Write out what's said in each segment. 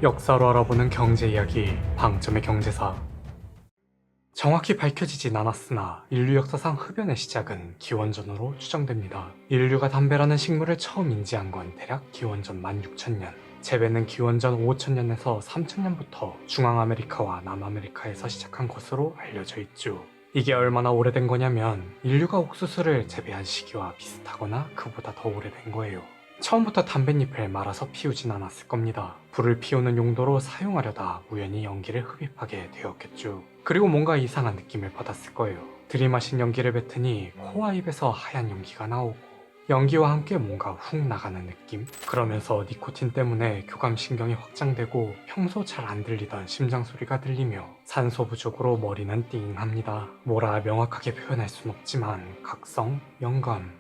역사로 알아보는 경제 이야기, 방점의 경제사. 정확히 밝혀지진 않았으나 인류 역사상 흡연의 시작은 기원전으로 추정됩니다. 인류가 담배라는 식물을 처음 인지한 건 대략 기원전 16,000년. 재배는 기원전 5000년에서 3000년부터 중앙아메리카와 남아메리카에서 시작한 것으로 알려져 있죠. 이게 얼마나 오래된 거냐면 인류가 옥수수를 재배한 시기와 비슷하거나 그보다 더 오래된 거예요. 처음부터 담뱃잎을 말아서 피우진 않았을 겁니다. 불을 피우는 용도로 사용하려다 우연히 연기를 흡입하게 되었겠죠. 그리고 뭔가 이상한 느낌을 받았을 거예요. 들이마신 연기를 뱉으니 코와 입에서 하얀 연기가 나오고 연기와 함께 뭔가 훅 나가는 느낌? 그러면서 니코틴 때문에 교감신경이 확장되고 평소 잘 안 들리던 심장 소리가 들리며 산소 부족으로 머리는 띵합니다. 뭐라 명확하게 표현할 순 없지만 각성, 영감,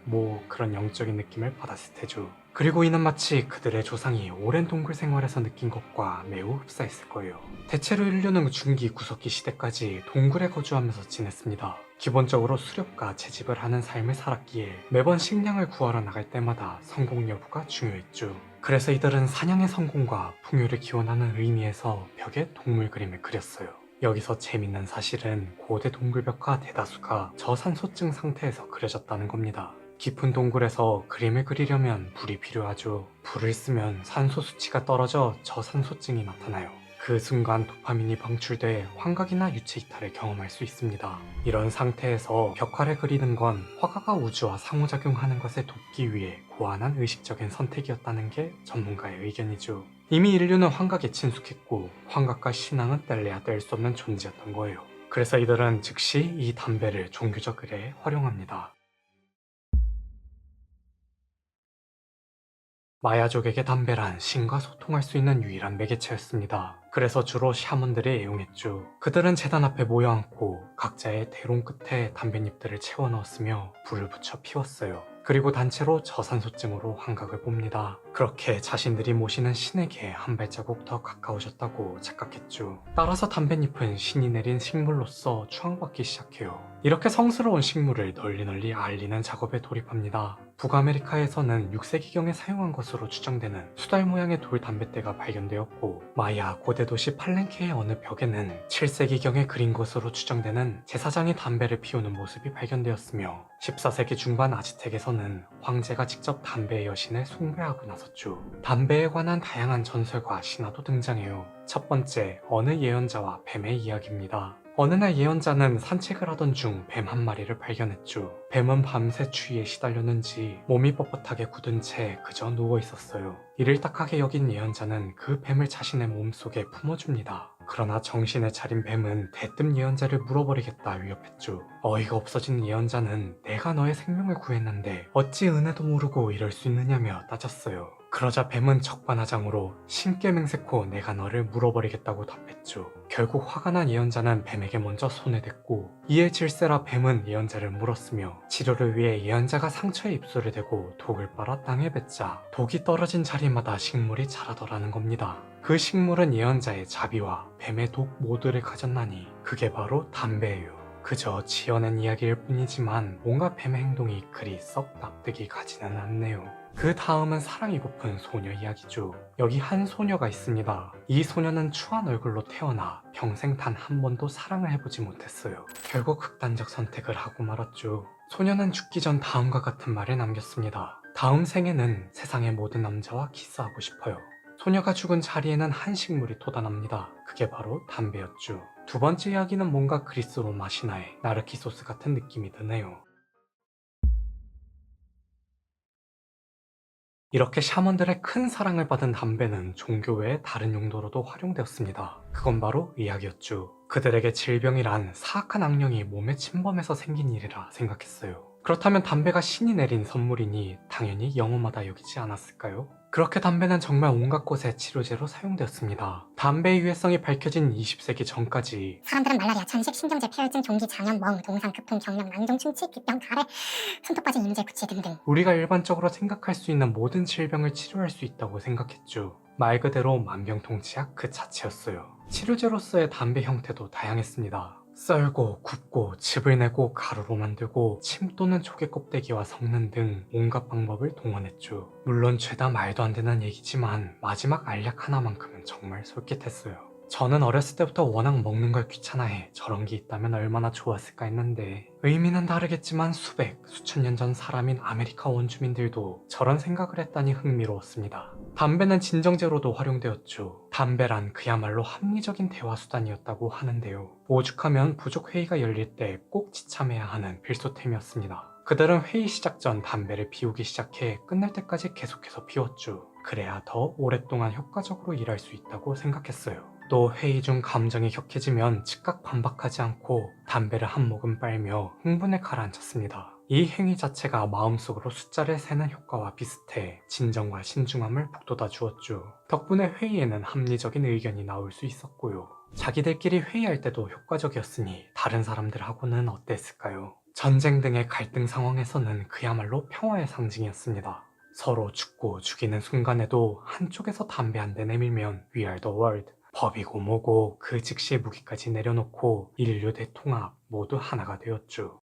그런 영적인 느낌을 받았을 테죠. 그리고 이는 마치 그들의 조상이 오랜 동굴 생활에서 느낀 것과 매우 흡사했을 거예요. 대체로 인류는 중기 구석기 시대까지 동굴에 거주하면서 지냈습니다. 기본적으로 수렵과 채집을 하는 삶을 살았기에 매번 식량을 구하러 나갈 때마다 성공 여부가 중요했죠. 그래서 이들은 사냥의 성공과 풍요를 기원하는 의미에서 벽에 동물 그림을 그렸어요. 여기서 재밌는 사실은 고대 동굴벽화 대다수가 저산소증 상태에서 그려졌다는 겁니다. 깊은 동굴에서 그림을 그리려면 불이 필요하죠. 불을 쓰면 산소 수치가 떨어져 저산소증이 나타나요. 그 순간 도파민이 방출돼 환각이나 유체 이탈을 경험할 수 있습니다. 이런 상태에서 벽화를 그리는 건 화가가 우주와 상호작용하는 것을 돕기 위해 고안한 의식적인 선택이었다는 게 전문가의 의견이죠. 이미 인류는 환각에 친숙했고 환각과 신앙은 뗄래야 뗄 수 없는 존재였던 거예요. 그래서 이들은 즉시 이 담배를 종교적 의례에 활용합니다. 마야족에게 담배란 신과 소통할 수 있는 유일한 매개체였습니다. 그래서 주로 샤먼들이 애용했죠. 그들은 제단 앞에 모여 앉고 각자의 대롱 끝에 담뱃잎들을 채워 넣었으며 불을 붙여 피웠어요. 그리고 단체로 저산소증으로 환각을 봅니다. 그렇게 자신들이 모시는 신에게 한 발자국 더 가까워졌다고 착각했죠. 따라서 담뱃잎은 신이 내린 식물로서 추앙받기 시작해요. 이렇게 성스러운 식물을 널리 알리는 작업에 돌입합니다. 북아메리카에서는 6세기경에 사용한 것으로 추정되는 수달 모양의 돌 담뱃대가 발견되었고 마야 고대 도시 팔렌케의 어느 벽에는 7세기경에 그린 것으로 추정되는 제사장이 담배를 피우는 모습이 발견되었으며 14세기 중반 아즈텍에서는 황제가 직접 담배의 여신을 숭배하고 나섰죠. 담배에 관한 다양한 전설과 신화도 등장해요. 첫 번째, 어느 예언자와 뱀의 이야기입니다. 어느 날 예언자는 산책을 하던 중 뱀 한 마리를 발견했죠. 뱀은 밤새 추위에 시달렸는지 몸이 뻣뻣하게 굳은 채 그저 누워 있었어요. 이를 딱하게 여긴 예언자는 그 뱀을 자신의 몸속에 품어줍니다. 그러나 정신을 차린 뱀은 대뜸 예언자를 물어버리겠다 위협했죠. 어이가 없어진 예언자는 내가 너의 생명을 구했는데 어찌 은혜도 모르고 이럴 수 있느냐며 따졌어요. 그러자 뱀은 적반하장으로 신께 맹세코 내가 너를 물어버리겠다고 답했죠. 결국 화가 난 예언자는 뱀에게 먼저 손을 댔고 이에 질세라 뱀은 예언자를 물었으며 치료를 위해 예언자가 상처에 입술을 대고 독을 빨아 땅에 뱉자 독이 떨어진 자리마다 식물이 자라더라는 겁니다. 그 식물은 예언자의 자비와 뱀의 독 모두를 가졌나니 그게 바로 담배예요. 그저 지어낸 이야기일 뿐이지만 뭔가 뱀의 행동이 그리 썩 납득이 가지는 않네요. 그 다음은 사랑이 고픈 소녀 이야기죠. 여기 한 소녀가 있습니다. 이 소녀는 추한 얼굴로 태어나 평생 단 한 번도 사랑을 해보지 못했어요. 결국 극단적 선택을 하고 말았죠. 소녀는 죽기 전 다음과 같은 말을 남겼습니다. 다음 생에는 세상의 모든 남자와 키스하고 싶어요. 소녀가 죽은 자리에는 한 식물이 돋아납니다. 그게 바로 담배였죠. 두 번째 이야기는 뭔가 그리스 로마 신화의 나르키소스 같은 느낌이 드네요. 이렇게 샤먼들의 큰 사랑을 받은 담배는 종교 외의 다른 용도로도 활용되었습니다. 그건 바로 의학이었죠. 그들에게 질병이란 사악한 악령이 몸에 침범해서 생긴 일이라 생각했어요. 그렇다면 담배가 신이 내린 선물이니 당연히 영험하다 여기지 않았을까요? 그렇게 담배는 정말 온갖 곳에 치료제로 사용되었습니다. 담배의 유해성이 밝혀진 20세기 전까지 사람들은 말라리아, 천식, 신경제, 폐혈증, 종기, 장염, 멍, 동상, 급통, 경련, 난종, 충치, 귓병, 가래, 손톱 빠진 임제, 구취 등등 우리가 일반적으로 생각할 수 있는 모든 질병을 치료할 수 있다고 생각했죠. 말 그대로 만병통치약 그 자체였어요. 치료제로서의 담배 형태도 다양했습니다. 썰고 굽고 즙을 내고 가루로 만들고 침 또는 조개 껍데기와 섞는 등 온갖 방법을 동원했죠. 물론 죄다 말도 안 되는 얘기지만 마지막 알약 하나만큼은 정말 솔깃했어요. 저는 어렸을 때부터 워낙 먹는 걸 귀찮아해 저런 게 있다면 얼마나 좋았을까 했는데 의미는 다르겠지만 수백, 수천 년 전 사람인 아메리카 원주민들도 저런 생각을 했다니 흥미로웠습니다. 담배는 진정제로도 활용되었죠. 담배란 그야말로 합리적인 대화 수단이었다고 하는데요. 오죽하면 부족회의가 열릴 때 꼭 지참해야 하는 필수템이었습니다. 그들은 회의 시작 전 담배를 피우기 시작해 끝날 때까지 계속해서 피웠죠. 그래야 더 오랫동안 효과적으로 일할 수 있다고 생각했어요. 또 회의 중 감정이 격해지면 즉각 반박하지 않고 담배를 한 모금 빨며 흥분을 가라앉혔습니다. 이 행위 자체가 마음속으로 숫자를 세는 효과와 비슷해 진정과 신중함을 북돋아 주었죠. 덕분에 회의에는 합리적인 의견이 나올 수 있었고요. 자기들끼리 회의할 때도 효과적이었으니 다른 사람들하고는 어땠을까요? 전쟁 등의 갈등 상황에서는 그야말로 평화의 상징이었습니다. 서로 죽고 죽이는 순간에도 한쪽에서 담배 한 대 내밀면 We are the world. 법이고 뭐고 그 즉시 무기까지 내려놓고 인류 대통합 모두 하나가 되었죠.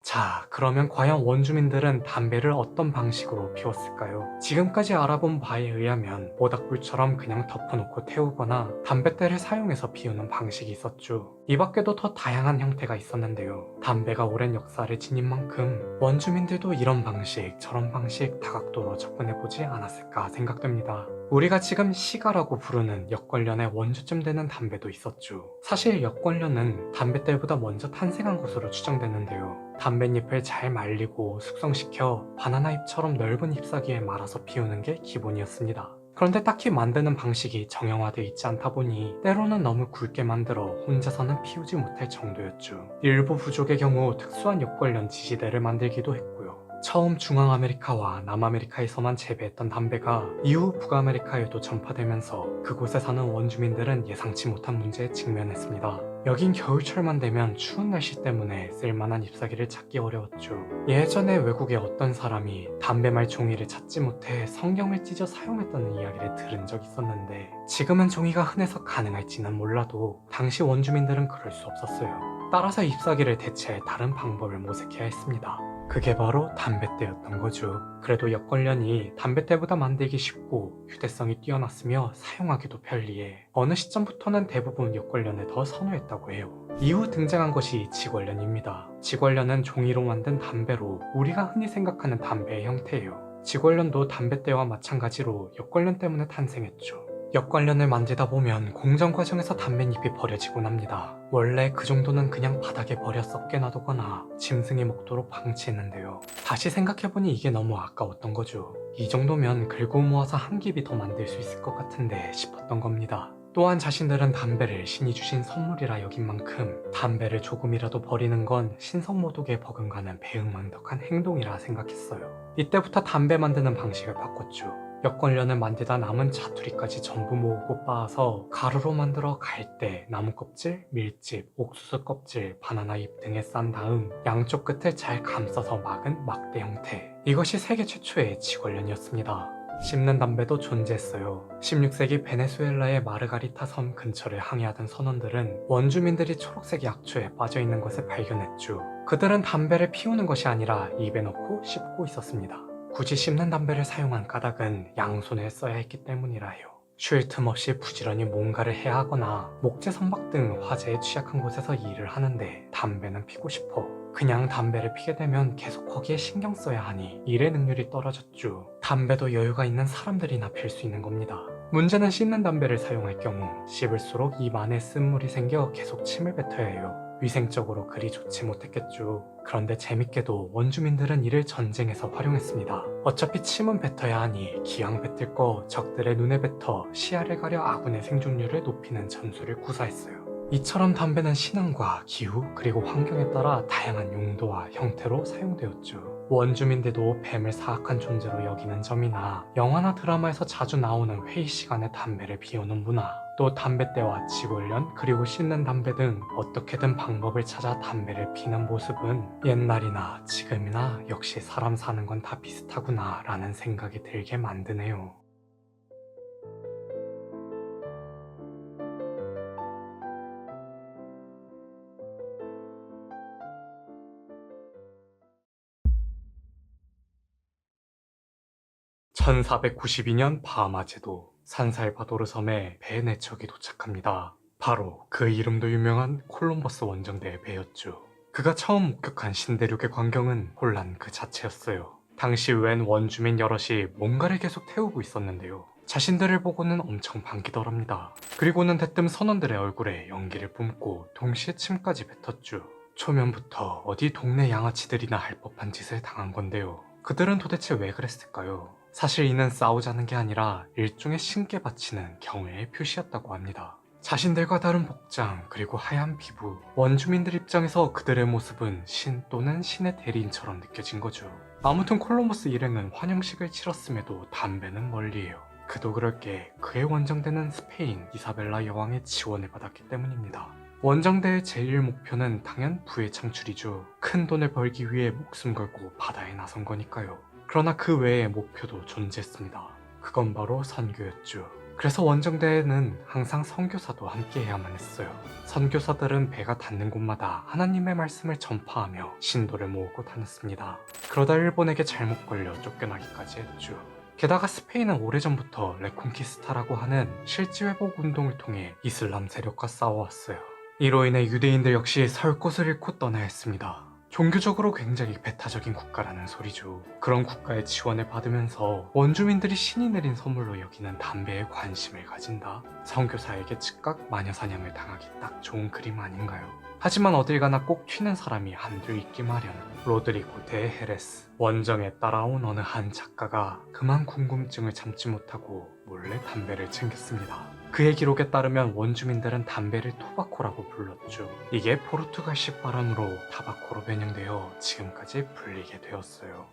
자, 그러면 과연 원주민들은 담배를 어떤 방식으로 피웠을까요? 지금까지 알아본 바에 의하면 모닥불처럼 그냥 덮어놓고 태우거나 담뱃대를 사용해서 피우는 방식이 있었죠. 이 밖에도 더 다양한 형태가 있었는데요. 담배가 오랜 역사를 지닌 만큼 원주민들도 이런 방식, 저런 방식 다각도로 접근해보지 않았을까 생각됩니다. 우리가 지금 시가라고 부르는 역관련의 원주쯤 되는 담배도 있었죠. 사실 역관련은 담뱃대보다 먼저 탄생한 것으로 추정되는데요. 담뱃잎을 잘 말리고 숙성시켜 바나나 잎처럼 넓은 잎사귀에 말아서 피우는 게 기본이었습니다. 그런데 딱히 만드는 방식이 정형화되어 있지 않다 보니 때로는 너무 굵게 만들어 혼자서는 피우지 못할 정도였죠. 일부 부족의 경우 특수한 역관련 지시대를 만들기도 했고요. 처음 중앙아메리카와 남아메리카에서만 재배했던 담배가 이후 북아메리카에도 전파되면서 그곳에 사는 원주민들은 예상치 못한 문제에 직면했습니다. 여긴 겨울철만 되면 추운 날씨 때문에 쓸만한 잎사귀를 찾기 어려웠죠. 예전에 외국의 어떤 사람이 담배말 종이를 찾지 못해 성경을 찢어 사용했다는 이야기를 들은 적 있었는데 지금은 종이가 흔해서 가능할지는 몰라도 당시 원주민들은 그럴 수 없었어요. 따라서 잎사귀를 대체할 다른 방법을 모색해야 했습니다. 그게 바로 담뱃대였던 거죠. 그래도 역관련이 담뱃대보다 만들기 쉽고 휴대성이 뛰어났으며 사용하기도 편리해 어느 시점부터는 대부분 역관련을 더 선호했다고 해요. 이후 등장한 것이 지관련입니다. 지관련은 종이로 만든 담배로 우리가 흔히 생각하는 담배의 형태예요. 지관련도 담뱃대와 마찬가지로 역관련 때문에 탄생했죠. 역관련을 만들다 보면 공정 과정에서 담뱃잎이 버려지곤 합니다. 원래 그 정도는 그냥 바닥에 버려 썩게 놔두거나 짐승이 먹도록 방치했는데요. 다시 생각해보니 이게 너무 아까웠던 거죠. 이 정도면 긁어 모아서 한 깁이 더 만들 수 있을 것 같은데 싶었던 겁니다. 또한 자신들은 담배를 신이 주신 선물이라 여긴 만큼 담배를 조금이라도 버리는 건 신성모독에 버금가는 배은망덕한 행동이라 생각했어요. 이때부터 담배 만드는 방식을 바꿨죠. 역관련을 만들다 남은 자투리까지 전부 모으고 빻아서 가루로 만들어 갈대, 나무 껍질, 밀집, 옥수수 껍질, 바나나 잎 등에 싼 다음 양쪽 끝을 잘 감싸서 막은 막대 형태. 이것이 세계 최초의 지관련이었습니다. 씹는 담배도 존재했어요. 16세기 베네수엘라의 마르가리타 섬 근처를 항해하던 선원들은 원주민들이 초록색 약초에 빠져있는 것을 발견했죠. 그들은 담배를 피우는 것이 아니라 입에 넣고 씹고 있었습니다. 굳이 씹는 담배를 사용한 까닭은 양손을 써야 했기 때문이라 해요. 쉴 틈 없이 부지런히 뭔가를 해야 하거나 목재 선박 등 화재에 취약한 곳에서 일을 하는데 담배는 피고 싶어. 그냥 담배를 피게 되면 계속 거기에 신경 써야 하니 일의 능률이 떨어졌죠. 담배도 여유가 있는 사람들이나 필 수 있는 겁니다. 문제는 씹는 담배를 사용할 경우 씹을수록 입 안에 쓴물이 생겨 계속 침을 뱉어야 해요. 위생적으로 그리 좋지 못했겠죠. 그런데 재밌게도 원주민들은 이를 전쟁에서 활용했습니다. 어차피 침은 뱉어야 하니 기왕 뱉을 거 적들의 눈에 뱉어 시야를 가려 아군의 생존율을 높이는 전술을 구사했어요. 이처럼 담배는 신앙과 기후 그리고 환경에 따라 다양한 용도와 형태로 사용되었죠. 원주민들도 뱀을 사악한 존재로 여기는 점이나 영화나 드라마에서 자주 나오는 회의 시간에 담배를 피우는 문화, 또 담뱃대와 지골련 그리고 씹는 담배 등 어떻게든 방법을 찾아 담배를 피는 모습은 옛날이나 지금이나 역시 사람 사는 건 다 비슷하구나 라는 생각이 들게 만드네요. 1492년 바하마 제도 산살바도르 섬에 배 4척이 도착합니다. 바로 그 이름도 유명한 콜럼버스 원정대의 배였죠. 그가 처음 목격한 신대륙의 광경은 혼란 그 자체였어요. 당시 웬 원주민 여럿이 뭔가를 계속 태우고 있었는데요. 자신들을 보고는 엄청 반기더랍니다. 그리고는 대뜸 선원들의 얼굴에 연기를 뿜고 동시에 침까지 뱉었죠. 초면부터 어디 동네 양아치들이나 할 법한 짓을 당한 건데요. 그들은 도대체 왜 그랬을까요? 사실 이는 싸우자는 게 아니라 일종의 신께 바치는 경애의 표시였다고 합니다. 자신들과 다른 복장 그리고 하얀 피부, 원주민들 입장에서 그들의 모습은 신 또는 신의 대리인처럼 느껴진 거죠. 아무튼 콜럼버스 일행은 환영식을 치렀음에도 담배는 멀리에요. 그도 그럴 게 그의 원정대는 스페인 이사벨라 여왕의 지원을 받았기 때문입니다. 원정대의 제일 목표는 당연 부의 창출이죠. 큰 돈을 벌기 위해 목숨 걸고 바다에 나선 거니까요. 그러나 그 외의 목표도 존재했습니다. 그건 바로 선교였죠. 그래서 원정대에는 항상 선교사도 함께 해야만 했어요. 선교사들은 배가 닿는 곳마다 하나님의 말씀을 전파하며 신도를 모으고 다녔습니다. 그러다 일본에게 잘못 걸려 쫓겨나기까지 했죠. 게다가 스페인은 오래전부터 레콘키스타라고 하는 실지회복 운동을 통해 이슬람 세력과 싸워왔어요. 이로 인해 유대인들 역시 설 곳을 잃고 떠나야 했습니다. 종교적으로 굉장히 배타적인 국가라는 소리죠. 그런 국가의 지원을 받으면서 원주민들이 신이 내린 선물로 여기는 담배에 관심을 가진다? 선교사에게 즉각 마녀사냥을 당하기 딱 좋은 그림 아닌가요? 하지만 어딜 가나 꼭 튀는 사람이 한둘 있기 마련. 로드리고 데 헤레스. 원정에 따라온 어느 한 작가가 그만 궁금증을 참지 못하고 몰래 담배를 챙겼습니다. 그의 기록에 따르면 원주민들은 담배를 토바코라고 불렀죠. 이게 포르투갈식 발음으로 타바코로 변형되어 지금까지 불리게 되었어요.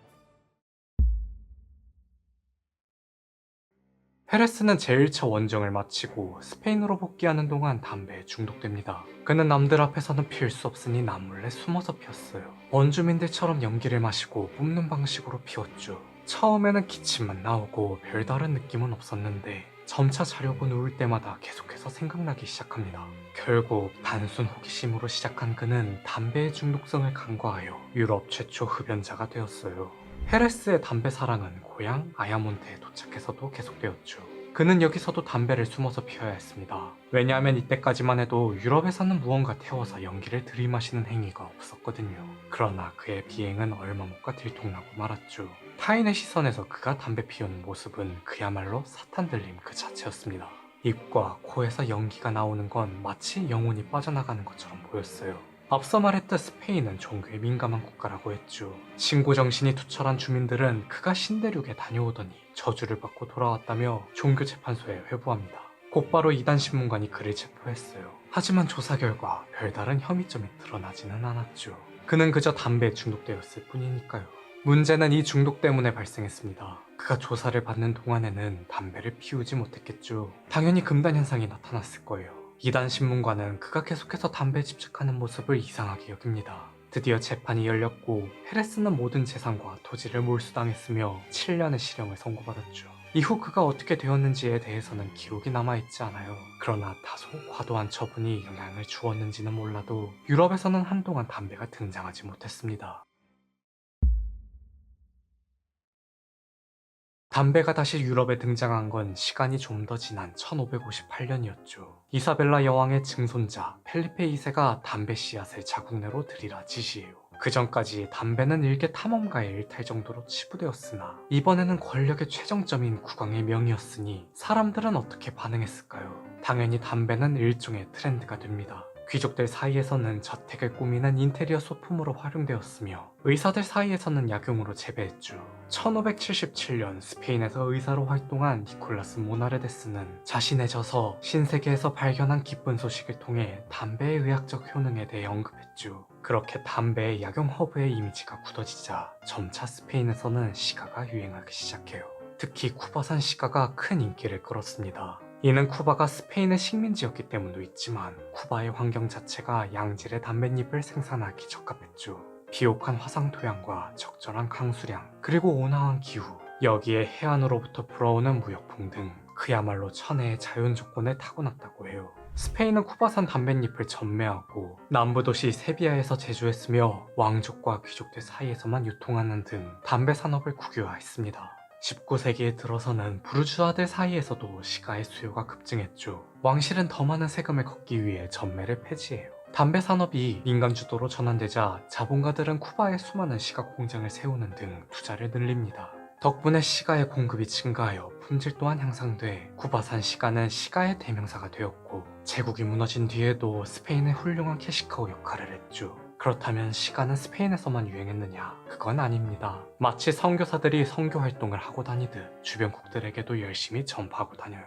헤레스는 제1차 원정을 마치고 스페인으로 복귀하는 동안 담배에 중독됩니다. 그는 남들 앞에서는 피울 수 없으니 남몰래 숨어서 피웠어요. 원주민들처럼 연기를 마시고 뿜는 방식으로 피웠죠. 처음에는 기침만 나오고 별다른 느낌은 없었는데 점차 자려고 누울 때마다 계속해서 생각나기 시작합니다. 결국 단순 호기심으로 시작한 그는 담배의 중독성을 간과하여 유럽 최초 흡연자가 되었어요. 헤레스의 담배 사랑은 고향 아야몬테에 도착해서도 계속되었죠. 그는 여기서도 담배를 숨어서 피워야 했습니다. 왜냐하면 이때까지만 해도 유럽에서는 무언가 태워서 연기를 들이마시는 행위가 없었거든요. 그러나 그의 비행은 얼마 못 가 들통나고 말았죠. 타인의 시선에서 그가 담배 피우는 모습은 그야말로 사탄 들림 그 자체였습니다. 입과 코에서 연기가 나오는 건 마치 영혼이 빠져나가는 것처럼 보였어요. 앞서 말했듯 스페인은 종교에 민감한 국가라고 했죠. 신고정신이 투철한 주민들은 그가 신대륙에 다녀오더니 저주를 받고 돌아왔다며 종교재판소에 회부합니다. 곧바로 이단 신문관이 그를 체포했어요. 하지만 조사 결과 별다른 혐의점이 드러나지는 않았죠. 그는 그저 담배에 중독되었을 뿐이니까요. 문제는 이 중독 때문에 발생했습니다. 그가 조사를 받는 동안에는 담배를 피우지 못했겠죠. 당연히 금단 현상이 나타났을 거예요. 이단 신문관은 그가 계속해서 담배에 집착하는 모습을 이상하게 여깁니다. 드디어 재판이 열렸고 헤레스는 모든 재산과 토지를 몰수당했으며 7년의 실형을 선고받았죠. 이후 그가 어떻게 되었는지에 대해서는 기록이 남아있지 않아요. 그러나 다소 과도한 처분이 영향을 주었는지는 몰라도 유럽에서는 한동안 담배가 등장하지 못했습니다. 담배가 다시 유럽에 등장한 건 시간이 좀 더 지난 1558년이었죠. 이사벨라 여왕의 증손자 펠리페 2세가 담배 씨앗을 자국 내로 들이라 지시해요. 그 전까지 담배는 일개 탐험가의 일탈 정도로 치부되었으나 이번에는 권력의 최정점인 국왕의 명이었으니 사람들은 어떻게 반응했을까요? 당연히 담배는 일종의 트렌드가 됩니다. 귀족들 사이에서는 저택을 꾸미는 인테리어 소품으로 활용되었으며 의사들 사이에서는 약용으로 재배했죠. 1577년 스페인에서 의사로 활동한 니콜라스 모나르데스는 자신의 저서 신세계에서 발견한 기쁜 소식을 통해 담배의 의학적 효능에 대해 언급했죠. 그렇게 담배의 약용 허브의 이미지가 굳어지자 점차 스페인에서는 시가가 유행하기 시작해요. 특히 쿠바산 시가가 큰 인기를 끌었습니다. 이는 쿠바가 스페인의 식민지였기 때문도 있지만 쿠바의 환경 자체가 양질의 담뱃잎을 생산하기 적합했죠. 비옥한 화상 토양과 적절한 강수량, 그리고 온화한 기후, 여기에 해안으로부터 불어오는 무역풍 등 그야말로 천혜의 자연 조건에 타고났다고 해요. 스페인은 쿠바산 담뱃잎을 전매하고 남부 도시 세비야에서 제조했으며 왕족과 귀족들 사이에서만 유통하는 등 담배 산업을 국유화했습니다. 19세기에 들어서는 부르주아들 사이에서도 시가의 수요가 급증했죠. 왕실은 더 많은 세금을 걷기 위해 전매를 폐지해요. 담배 산업이 민간 주도로 전환되자 자본가들은 쿠바에 수많은 시가 공장을 세우는 등 투자를 늘립니다. 덕분에 시가의 공급이 증가하여 품질 또한 향상돼 쿠바산 시가는 시가의 대명사가 되었고, 제국이 무너진 뒤에도 스페인의 훌륭한 캐시카우 역할을 했죠. 그렇다면 시가는 스페인에서만 유행했느냐? 그건 아닙니다. 마치 선교사들이 선교 활동을 하고 다니듯 주변국들에게도 열심히 전파하고 다녀요.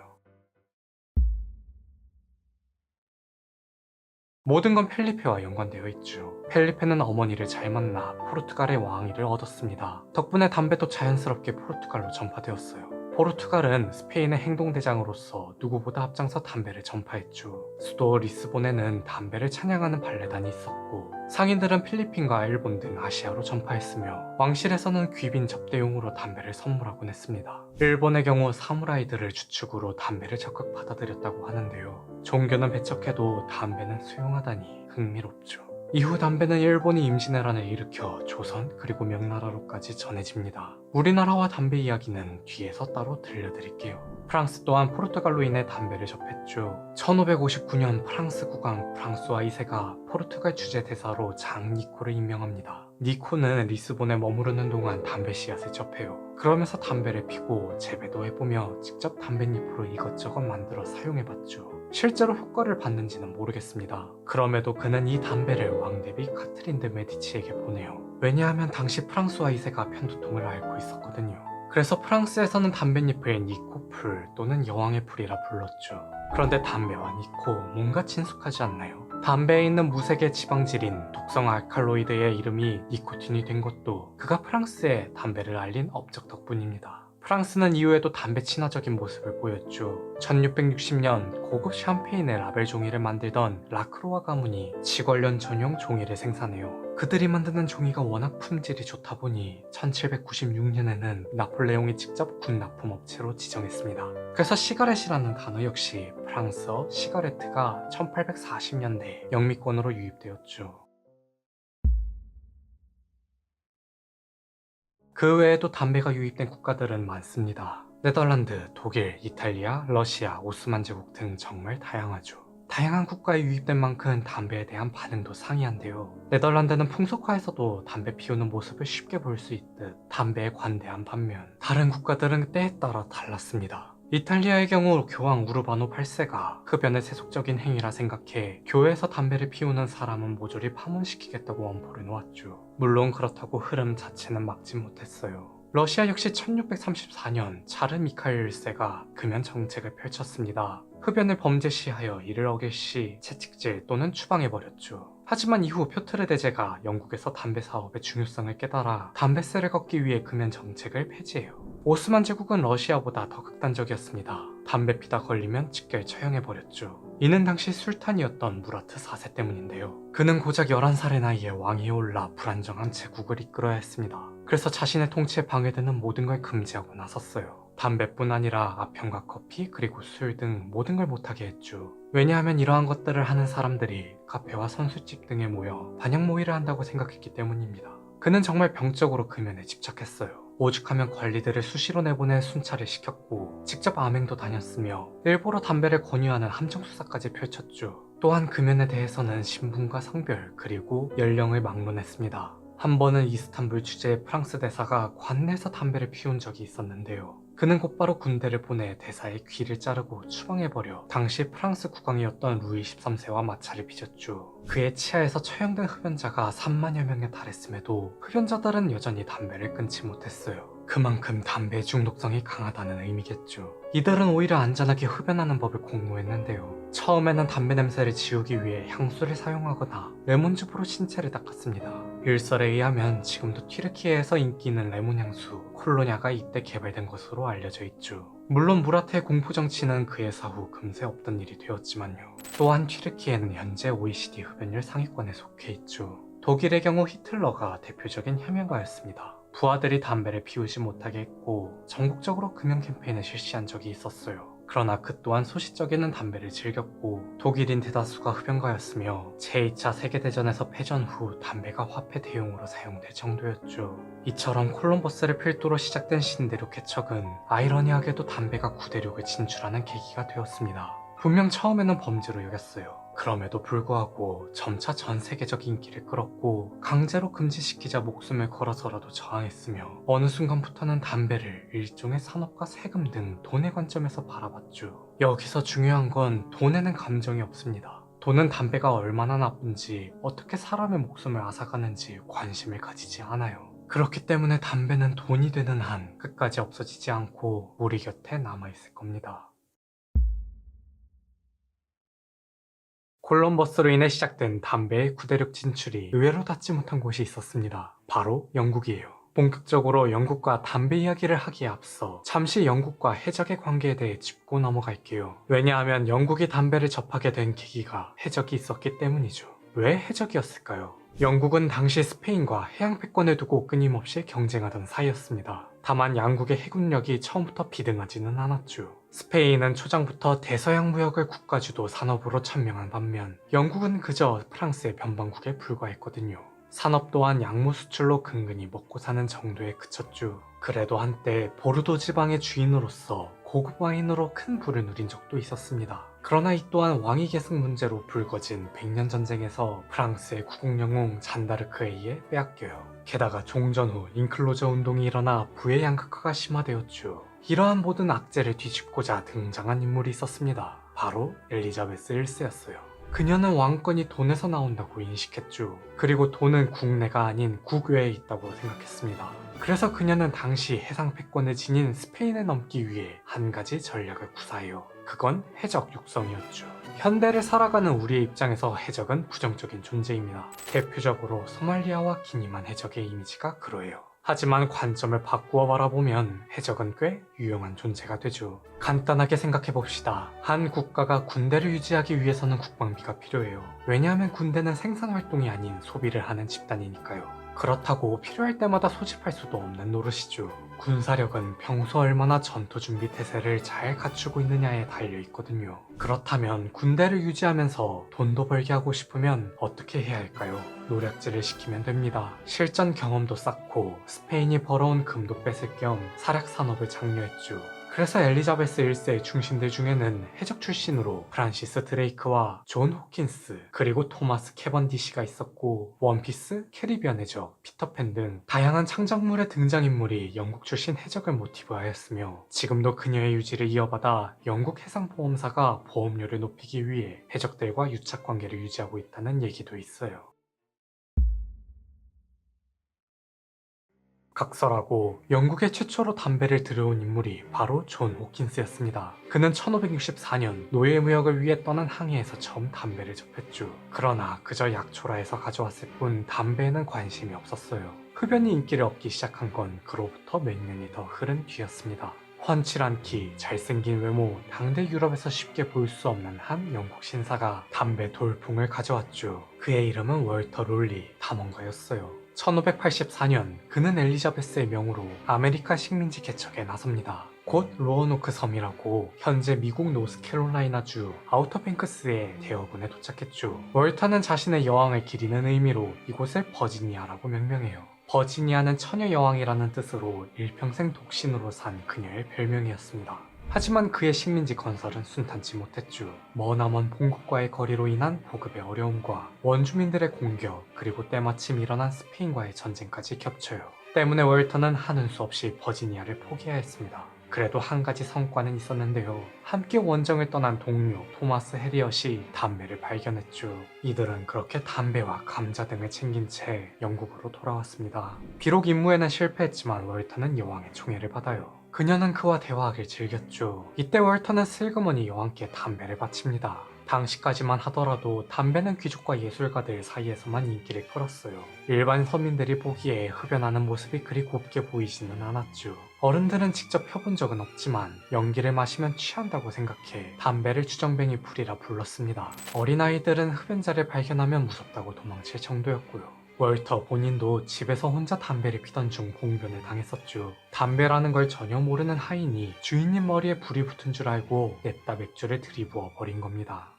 모든 건 펠리페와 연관되어 있죠. 펠리페는 어머니를 잘 만나 포르투갈의 왕위를 얻었습니다. 덕분에 담배도 자연스럽게 포르투갈로 전파되었어요. 포르투갈은 스페인의 행동대장으로서 누구보다 앞장서 담배를 전파했죠. 수도 리스본에는 담배를 찬양하는 발레단이 있었고, 상인들은 필리핀과 일본 등 아시아로 전파했으며, 왕실에서는 귀빈 접대용으로 담배를 선물하곤 했습니다. 일본의 경우 사무라이들을 주축으로 담배를 적극 받아들였다고 하는데요. 종교는 배척해도 담배는 수용하다니 흥미롭죠. 이후 담배는 일본이 임진왜란을 일으켜 조선 그리고 명나라로까지 전해집니다. 우리나라와 담배 이야기는 뒤에서 따로 들려드릴게요. 프랑스 또한 포르투갈로 인해 담배를 접했죠. 1559년 프랑스 국왕 프랑수아 2세가 포르투갈 주재 대사로 장 니코를 임명합니다. 니코는 리스본에 머무르는 동안 담배 씨앗을 접해요. 그러면서 담배를 피고 재배도 해보며 직접 담뱃잎으로 이것저것 만들어 사용해봤죠. 실제로 효과를 받는지는 모르겠습니다. 그럼에도 그는 이 담배를 왕대비 카트린 드 메디치에게 보내요. 왜냐하면 당시 프랑스와 2세가 편두통을 앓고 있었거든요. 그래서 프랑스에서는 담뱃잎을 니코풀 또는 여왕의 풀이라 불렀죠. 그런데 담배와 니코 뭔가 친숙하지 않나요? 담배에 있는 무색의 지방질인 독성 알칼로이드의 이름이 니코틴이 된 것도 그가 프랑스에 담배를 알린 업적 덕분입니다. 프랑스는 이후에도 담배 친화적인 모습을 보였죠. 1660년 고급 샴페인의 라벨 종이를 만들던 라크로아 가문이 치관련 전용 종이를 생산해요. 그들이 만드는 종이가 워낙 품질이 좋다 보니 1796년에는 나폴레옹이 직접 군 납품업체로 지정했습니다. 그래서 시가렛이라는 단어 역시 프랑스어 시가레트가 1840년대 영미권으로 유입되었죠. 그 외에도 담배가 유입된 국가들은 많습니다. 네덜란드, 독일, 이탈리아, 러시아, 오스만 제국 등 정말 다양하죠. 다양한 국가에 유입된 만큼 담배에 대한 반응도 상이한데요. 네덜란드는 풍속화에서도 담배 피우는 모습을 쉽게 볼 수 있듯 담배에 관대한 반면, 다른 국가들은 때에 따라 달랐습니다. 이탈리아의 경우 교황 우르바노 8세가 흡연의 세속적인 행위라 생각해 교회에서 담배를 피우는 사람은 모조리 파문시키겠다고 엄포를 놓았죠. 물론 그렇다고 흐름 자체는 막지 못했어요. 러시아 역시 1634년 차르 미카엘 1세가 금연 정책을 펼쳤습니다. 흡연을 범죄시하여 이를 어길 시 채찍질 또는 추방해버렸죠. 하지만 이후 표트르 대제가 영국에서 담배 사업의 중요성을 깨달아 담배세를 걷기 위해 금연 정책을 폐지해요. 오스만 제국은 러시아보다 더 극단적이었습니다. 담배 피다 걸리면 직결 처형해버렸죠. 이는 당시 술탄이었던 무라트 4세 때문인데요. 그는 고작 11살의 나이에 왕위에 올라 불안정한 제국을 이끌어야 했습니다. 그래서 자신의 통치에 방해되는 모든 걸 금지하고 나섰어요. 담배뿐 아니라 아편과 커피 그리고 술 등 모든 걸 못하게 했죠. 왜냐하면 이러한 것들을 하는 사람들이 카페와 선술집 등에 모여 반역 모의를 한다고 생각했기 때문입니다. 그는 정말 병적으로 금연에 집착했어요. 오죽하면 관리들을 수시로 내보내 순찰을 시켰고 직접 암행도 다녔으며 일부러 담배를 권유하는 함정수사까지 펼쳤죠. 또한 금연에 대해서는 신분과 성별 그리고 연령을 막론했습니다. 한 번은 이스탄불 주재의 프랑스 대사가 관내에서 담배를 피운 적이 있었는데요. 그는 곧바로 군대를 보내 대사의 귀를 자르고 추방해버려 당시 프랑스 국왕이었던 루이 13세와 마찰을 빚었죠. 그의 치하에서 처형된 흡연자가 3만여 명에 달했음에도 흡연자들은 여전히 담배를 끊지 못했어요. 그만큼 담배 중독성이 강하다는 의미겠죠. 이들은 오히려 안전하게 흡연하는 법을 공모했는데요. 처음에는 담배 냄새를 지우기 위해 향수를 사용하거나 레몬즙으로 신체를 닦았습니다. 일설에 의하면 지금도 튀르키예에서 인기 있는 레몬 향수 콜로냐가 이때 개발된 것으로 알려져 있죠. 물론 무라트의 공포 정치는 그의 사후 금세 없던 일이 되었지만요. 또한 튀르키예는 현재 OECD 흡연율 상위권에 속해 있죠. 독일의 경우 히틀러가 대표적인 혐오가였습니다. 부하들이 담배를 피우지 못하게 했고 전국적으로 금연 캠페인을 실시한 적이 있었어요. 그러나 그 또한 소시적에는 담배를 즐겼고 독일인 대다수가 흡연가였으며 제2차 세계대전에서 패전 후 담배가 화폐 대용으로 사용될 정도였죠. 이처럼 콜럼버스를 필두로 시작된 신대륙 개척은 아이러니하게도 담배가 구대륙을 진출하는 계기가 되었습니다. 분명 처음에는 범죄로 여겼어요. 그럼에도 불구하고 점차 전 세계적 인기를 끌었고 강제로 금지시키자 목숨을 걸어서라도 저항했으며 어느 순간부터는 담배를 일종의 산업과 세금 등 돈의 관점에서 바라봤죠. 여기서 중요한 건 돈에는 감정이 없습니다. 돈은 담배가 얼마나 나쁜지 어떻게 사람의 목숨을 앗아가는지 관심을 가지지 않아요. 그렇기 때문에 담배는 돈이 되는 한 끝까지 없어지지 않고 우리 곁에 남아있을 겁니다. 콜럼버스로 인해 시작된 담배의 구대륙 진출이 의외로 닿지 못한 곳이 있었습니다. 바로 영국이에요. 본격적으로 영국과 담배 이야기를 하기에 앞서 잠시 영국과 해적의 관계에 대해 짚고 넘어갈게요. 왜냐하면 영국이 담배를 접하게 된 계기가 해적이 있었기 때문이죠. 왜 해적이었을까요? 영국은 당시 스페인과 해양 패권을 두고 끊임없이 경쟁하던 사이였습니다. 다만 양국의 해군력이 처음부터 비등하지는 않았죠. 스페인은 초장부터 대서양 무역을 국가주도 산업으로 천명한 반면 영국은 그저 프랑스의 변방국에 불과했거든요. 산업 또한 약물 수출로 근근히 먹고 사는 정도에 그쳤죠. 그래도 한때 보르도 지방의 주인으로서 고급 와인으로 큰 부를 누린 적도 있었습니다. 그러나 이 또한 왕위 계승 문제로 불거진 백년 전쟁에서 프랑스의 구국영웅 잔다르크에 의해 빼앗겨요. 게다가 종전 후 인클로저 운동이 일어나 부의 양극화가 심화되었죠. 이러한 모든 악재를 뒤집고자 등장한 인물이 있었습니다. 바로 엘리자베스 1세였어요. 그녀는 왕권이 돈에서 나온다고 인식했죠. 그리고 돈은 국내가 아닌 국외에 있다고 생각했습니다. 그래서 그녀는 당시 해상 패권을 지닌 스페인에 넘기 위해 한 가지 전략을 구사해요. 그건 해적 육성이었죠. 현대를 살아가는 우리의 입장에서 해적은 부정적인 존재입니다. 대표적으로 소말리아와 기니만 해적의 이미지가 그러해요. 하지만 관점을 바꾸어 바라보면 해적은 꽤 유용한 존재가 되죠. 간단하게 생각해봅시다. 한 국가가 군대를 유지하기 위해서는 국방비가 필요해요. 왜냐하면 군대는 생산활동이 아닌 소비를 하는 집단이니까요. 그렇다고 필요할 때마다 소집할 수도 없는 노릇이죠. 군사력은 평소 얼마나 전투준비 태세를 잘 갖추고 있느냐에 달려있거든요. 그렇다면 군대를 유지하면서 돈도 벌게 하고 싶으면 어떻게 해야 할까요? 노략질을 시키면 됩니다. 실전 경험도 쌓고 스페인이 벌어온 금도 뺏을 겸 사략 산업을 장려했죠. 그래서 엘리자베스 1세의 중심들 중에는 해적 출신으로 프란시스 드레이크와 존 호킨스 그리고 토마스 캐번디시가 있었고 원피스, 캐리비안 해적, 피터팬 등 다양한 창작물의 등장인물이 영국 출신 해적을 모티브하였으며 지금도 그녀의 유지를 이어받아 영국 해상보험사가 보험료를 높이기 위해 해적들과 유착관계를 유지하고 있다는 얘기도 있어요. 각설하고 영국에 최초로 담배를 들여온 인물이 바로 존 호킨스였습니다. 그는 1564년 노예무역을 위해 떠난 항해에서 처음 담배를 접했죠. 그러나 그저 약초라에서 가져왔을 뿐 담배에는 관심이 없었어요. 흡연이 인기를 얻기 시작한 건 그로부터 몇 년이 더 흐른 뒤였습니다. 훤칠한 키, 잘생긴 외모, 당대 유럽에서 쉽게 볼 수 없는 한 영국 신사가 담배 돌풍을 가져왔죠. 그의 이름은 월터 롤리, 탐험가였어요. 1584년 그는 엘리자베스의 명으로 아메리카 식민지 개척에 나섭니다. 곧 로어노크 섬이라고 현재 미국 노스캐롤라이나주 아우터뱅크스의 대어군에 도착했죠. 월터는 자신의 여왕을 기리는 의미로 이곳을 버지니아라고 명명해요. 버지니아는 처녀 여왕이라는 뜻으로 일평생 독신으로 산 그녀의 별명이었습니다. 하지만 그의 식민지 건설은 순탄치 못했죠. 머나먼 본국과의 거리로 인한 보급의 어려움과 원주민들의 공격, 그리고 때마침 일어난 스페인과의 전쟁까지 겹쳐요. 때문에 월터는 하는 수 없이 버지니아를 포기해야 했습니다. 그래도 한 가지 성과는 있었는데요. 함께 원정을 떠난 동료 토마스 해리엇이 담배를 발견했죠. 이들은 그렇게 담배와 감자 등을 챙긴 채 영국으로 돌아왔습니다. 비록 임무에는 실패했지만 월터는 여왕의 총애를 받아요. 그녀는 그와 대화하길 즐겼죠. 이때 월터는 슬그머니 여왕께 담배를 바칩니다. 당시까지만 하더라도 담배는 귀족과 예술가들 사이에서만 인기를 끌었어요. 일반 서민들이 보기에 흡연하는 모습이 그리 곱게 보이지는 않았죠. 어른들은 직접 펴본 적은 없지만 연기를 마시면 취한다고 생각해 담배를 주정뱅이 풀이라 불렀습니다. 어린아이들은 흡연자를 발견하면 무섭다고 도망칠 정도였고요. 월터 본인도 집에서 혼자 담배를 피던 중 공변을 당했었죠. 담배라는 걸 전혀 모르는 하인이 주인님 머리에 불이 붙은 줄 알고 냅다 맥주를 들이부어 버린 겁니다.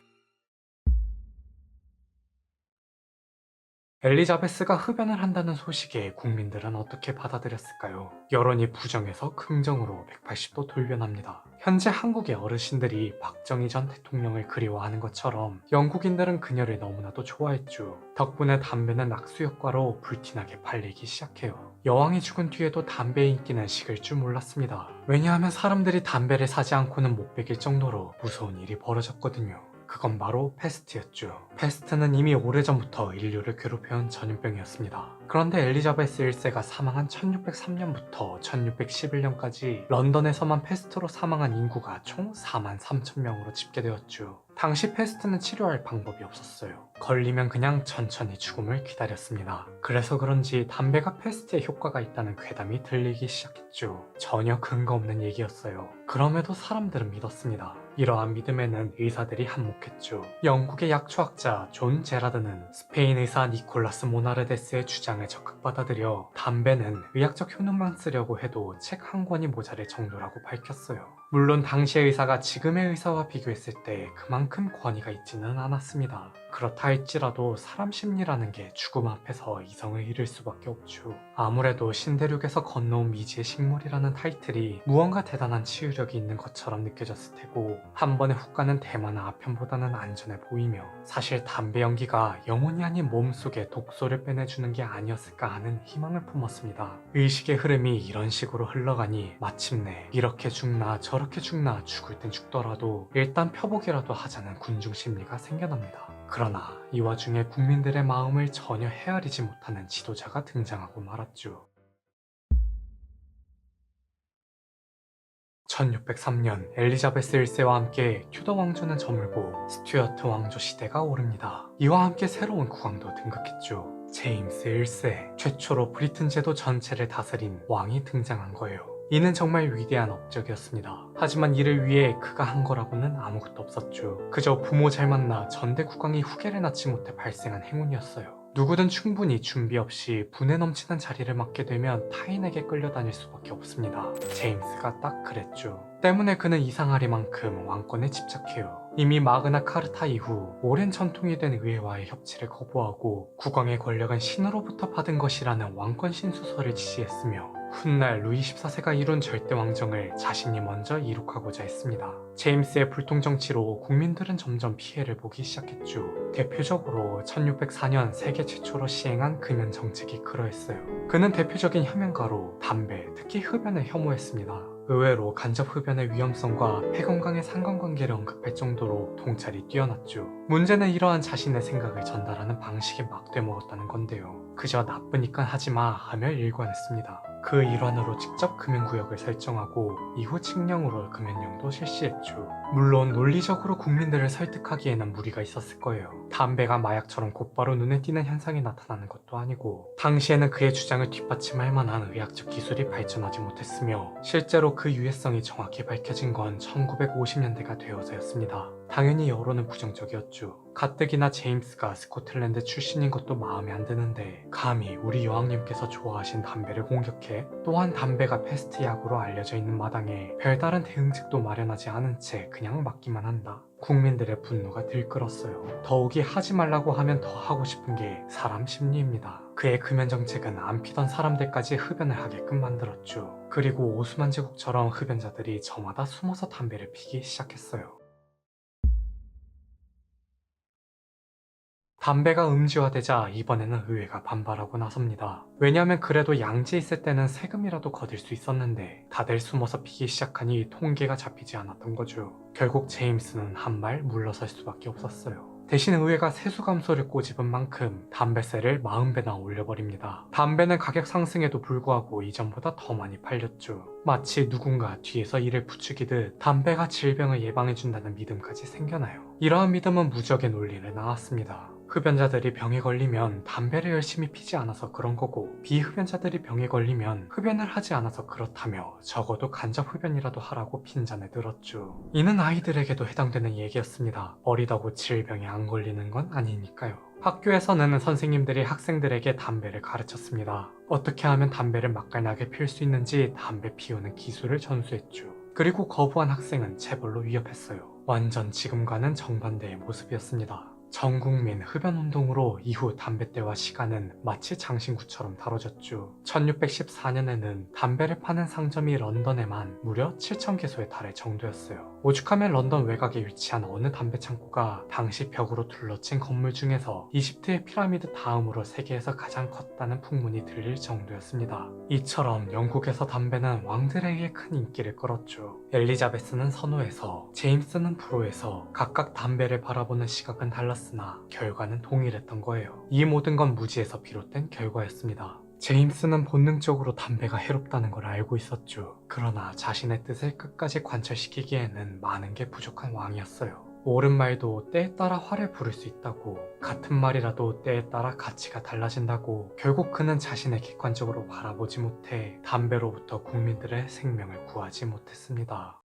엘리자베스가 흡연을 한다는 소식에 국민들은 어떻게 받아들였을까요? 여론이 부정에서 긍정으로 180도 돌변합니다. 현재 한국의 어르신들이 박정희 전 대통령을 그리워하는 것처럼 영국인들은 그녀를 너무나도 좋아했죠. 덕분에 담배는 낙수 효과로 불티나게 팔리기 시작해요. 여왕이 죽은 뒤에도 담배의 인기는 식을 줄 몰랐습니다. 왜냐하면 사람들이 담배를 사지 않고는 못 베길 정도로 무서운 일이 벌어졌거든요. 그건 바로 패스트였죠. 패스트는 이미 오래전부터 인류를 괴롭혀온 전염병이었습니다. 그런데 엘리자베스 1세가 사망한 1603년부터 1611년까지 런던에서만 패스트로 사망한 인구가 총 4만 3천 명으로 집계되었죠. 당시 패스트는 치료할 방법이 없었어요. 걸리면 그냥 천천히 죽음을 기다렸습니다. 그래서 그런지 담배가 패스트에 효과가 있다는 괴담이 들리기 시작했죠. 전혀 근거 없는 얘기였어요. 그럼에도 사람들은 믿었습니다. 이러한 믿음에는 의사들이 한몫했죠. 영국의 약초학자 존 제라드는 스페인 의사 니콜라스 모나르데스의 주장을 적극 받아들여 담배는 의학적 효능만 쓰려고 해도 책 한 권이 모자랄 정도라고 밝혔어요. 물론 당시의 의사가 지금의 의사와 비교했을 때 그만큼 권위가 있지는 않았습니다. 그렇다 할지라도 사람 심리라는 게 죽음 앞에서 이성을 잃을 수밖에 없죠. 아무래도 신대륙에서 건너온 미지의 식물이라는 타이틀이 무언가 대단한 치유력이 있는 것처럼 느껴졌을 테고 한 번에 훅 가는 대마나 아편보다는 안전해 보이며 사실 담배 연기가 영혼이 아닌 몸속에 독소를 빼내주는 게 아니었을까 하는 희망을 품었습니다. 의식의 흐름이 이런 식으로 흘러가니 마침내 이렇게 죽나 저렇게 죽나 죽을 땐 죽더라도 일단 펴보기라도 하자는 군중 심리가 생겨납니다. 그러나 이 와중에 국민들의 마음을 전혀 헤아리지 못하는 지도자가 등장하고 말았죠. 1603년 엘리자베스 1세와 함께 튜더 왕조는 저물고 스튜어트 왕조 시대가 오릅니다. 이와 함께 새로운 국왕도 등극했죠. 제임스 1세, 최초로 브리튼 제도 전체를 다스린 왕이 등장한 거예요. 이는 정말 위대한 업적이었습니다. 하지만 이를 위해 그가 한 거라고는 아무것도 없었죠. 그저 부모 잘 만나 전대 국왕이 후계를 낳지 못해 발생한 행운이었어요. 누구든 충분히 준비 없이 분에 넘치는 자리를 맡게 되면 타인에게 끌려다닐 수밖에 없습니다. 제임스가 딱 그랬죠. 때문에 그는 이상하리만큼 왕권에 집착해요. 이미 마그나 카르타 이후 오랜 전통이 된 의회와의 협치를 거부하고 국왕의 권력은 신으로부터 받은 것이라는 왕권 신수설을 지지했으며 훗날 루이 14세가 이룬 절대 왕정을 자신이 먼저 이룩하고자 했습니다. 제임스의 불통 정치로 국민들은 점점 피해를 보기 시작했죠. 대표적으로 1604년 세계 최초로 시행한 금연 정책이 그러했어요. 그는 대표적인 혐연가로 담배, 특히 흡연을 혐오했습니다. 의외로 간접 흡연의 위험성과 폐 건강의 상관관계를 언급할 정도로 통찰이 뛰어났죠. 문제는 이러한 자신의 생각을 전달하는 방식이 막돼 먹었다는 건데요. 그저 나쁘니까 하지마 하며 일관했습니다. 그 일환으로 직접 금연구역을 설정하고 이후 칙령으로 금연령도 실시했죠. 물론 논리적으로 국민들을 설득하기에는 무리가 있었을 거예요. 담배가 마약처럼 곧바로 눈에 띄는 현상이 나타나는 것도 아니고 당시에는 그의 주장을 뒷받침할 만한 의학적 기술이 발전하지 못했으며 실제로 그 유해성이 정확히 밝혀진 건 1950년대가 되어서였습니다. 당연히 여론은 부정적이었죠. 가뜩이나 제임스가 스코틀랜드 출신인 것도 마음에 안 드는데 감히 우리 여왕님께서 좋아하신 담배를 공격해 또한 담배가 패스트 약으로 알려져 있는 마당에 별다른 대응책도 마련하지 않은 채 그냥 맡기만 한다. 국민들의 분노가 들끓었어요. 더욱이 하지 말라고 하면 더 하고 싶은 게 사람 심리입니다. 그의 금연 정책은 안 피던 사람들까지 흡연을 하게끔 만들었죠. 그리고 오스만 제국처럼 흡연자들이 저마다 숨어서 담배를 피기 시작했어요. 담배가 음지화되자 이번에는 의회가 반발하고 나섭니다. 왜냐하면 그래도 양지에 있을 때는 세금이라도 거둘 수 있었는데 다들 숨어서 피기 시작하니 통계가 잡히지 않았던 거죠. 결국 제임스는 한 발 물러설 수밖에 없었어요. 대신 의회가 세수 감소를 꼬집은 만큼 담배세를 40배나 올려버립니다. 담배는 가격 상승에도 불구하고 이전보다 더 많이 팔렸죠. 마치 누군가 뒤에서 이를 부추기듯 담배가 질병을 예방해준다는 믿음까지 생겨나요. 이러한 믿음은 무적의 논리를 낳았습니다. 흡연자들이 병에 걸리면 담배를 열심히 피지 않아서 그런 거고 비흡연자들이 병에 걸리면 흡연을 하지 않아서 그렇다며 적어도 간접 흡연이라도 하라고 핀잔을 들었죠. 이는 아이들에게도 해당되는 얘기였습니다. 어리다고 질병에 안 걸리는 건 아니니까요. 학교에서는 선생님들이 학생들에게 담배를 가르쳤습니다. 어떻게 하면 담배를 맛깔나게 피울 수 있는지 담배 피우는 기술을 전수했죠. 그리고 거부한 학생은 체벌로 위협했어요. 완전 지금과는 정반대의 모습이었습니다. 전 국민 흡연운동으로 이후 담뱃대와 시간은 마치 장신구처럼 다뤄졌죠. 1614년에는 담배를 파는 상점이 런던에만 무려 7,000개소에 달할 정도였어요. 오죽하면 런던 외곽에 위치한 어느 담배 창고가 당시 벽으로 둘러친 건물 중에서 이집트의 피라미드 다음으로 세계에서 가장 컸다는 풍문이 들릴 정도였습니다. 이처럼 영국에서 담배는 왕들에게 큰 인기를 끌었죠. 엘리자베스는 선호해서, 제임스는 불호해서 각각 담배를 바라보는 시각은 달랐으나 결과는 동일했던 거예요. 이 모든 건 무지에서 비롯된 결과였습니다. 제임스는 본능적으로 담배가 해롭다는 걸 알고 있었죠. 그러나 자신의 뜻을 끝까지 관철시키기에는 많은 게 부족한 왕이었어요. 옳은 말도 때에 따라 화를 부를 수 있다고, 같은 말이라도 때에 따라 가치가 달라진다고, 결국 그는 자신을 객관적으로 바라보지 못해 담배로부터 국민들의 생명을 구하지 못했습니다.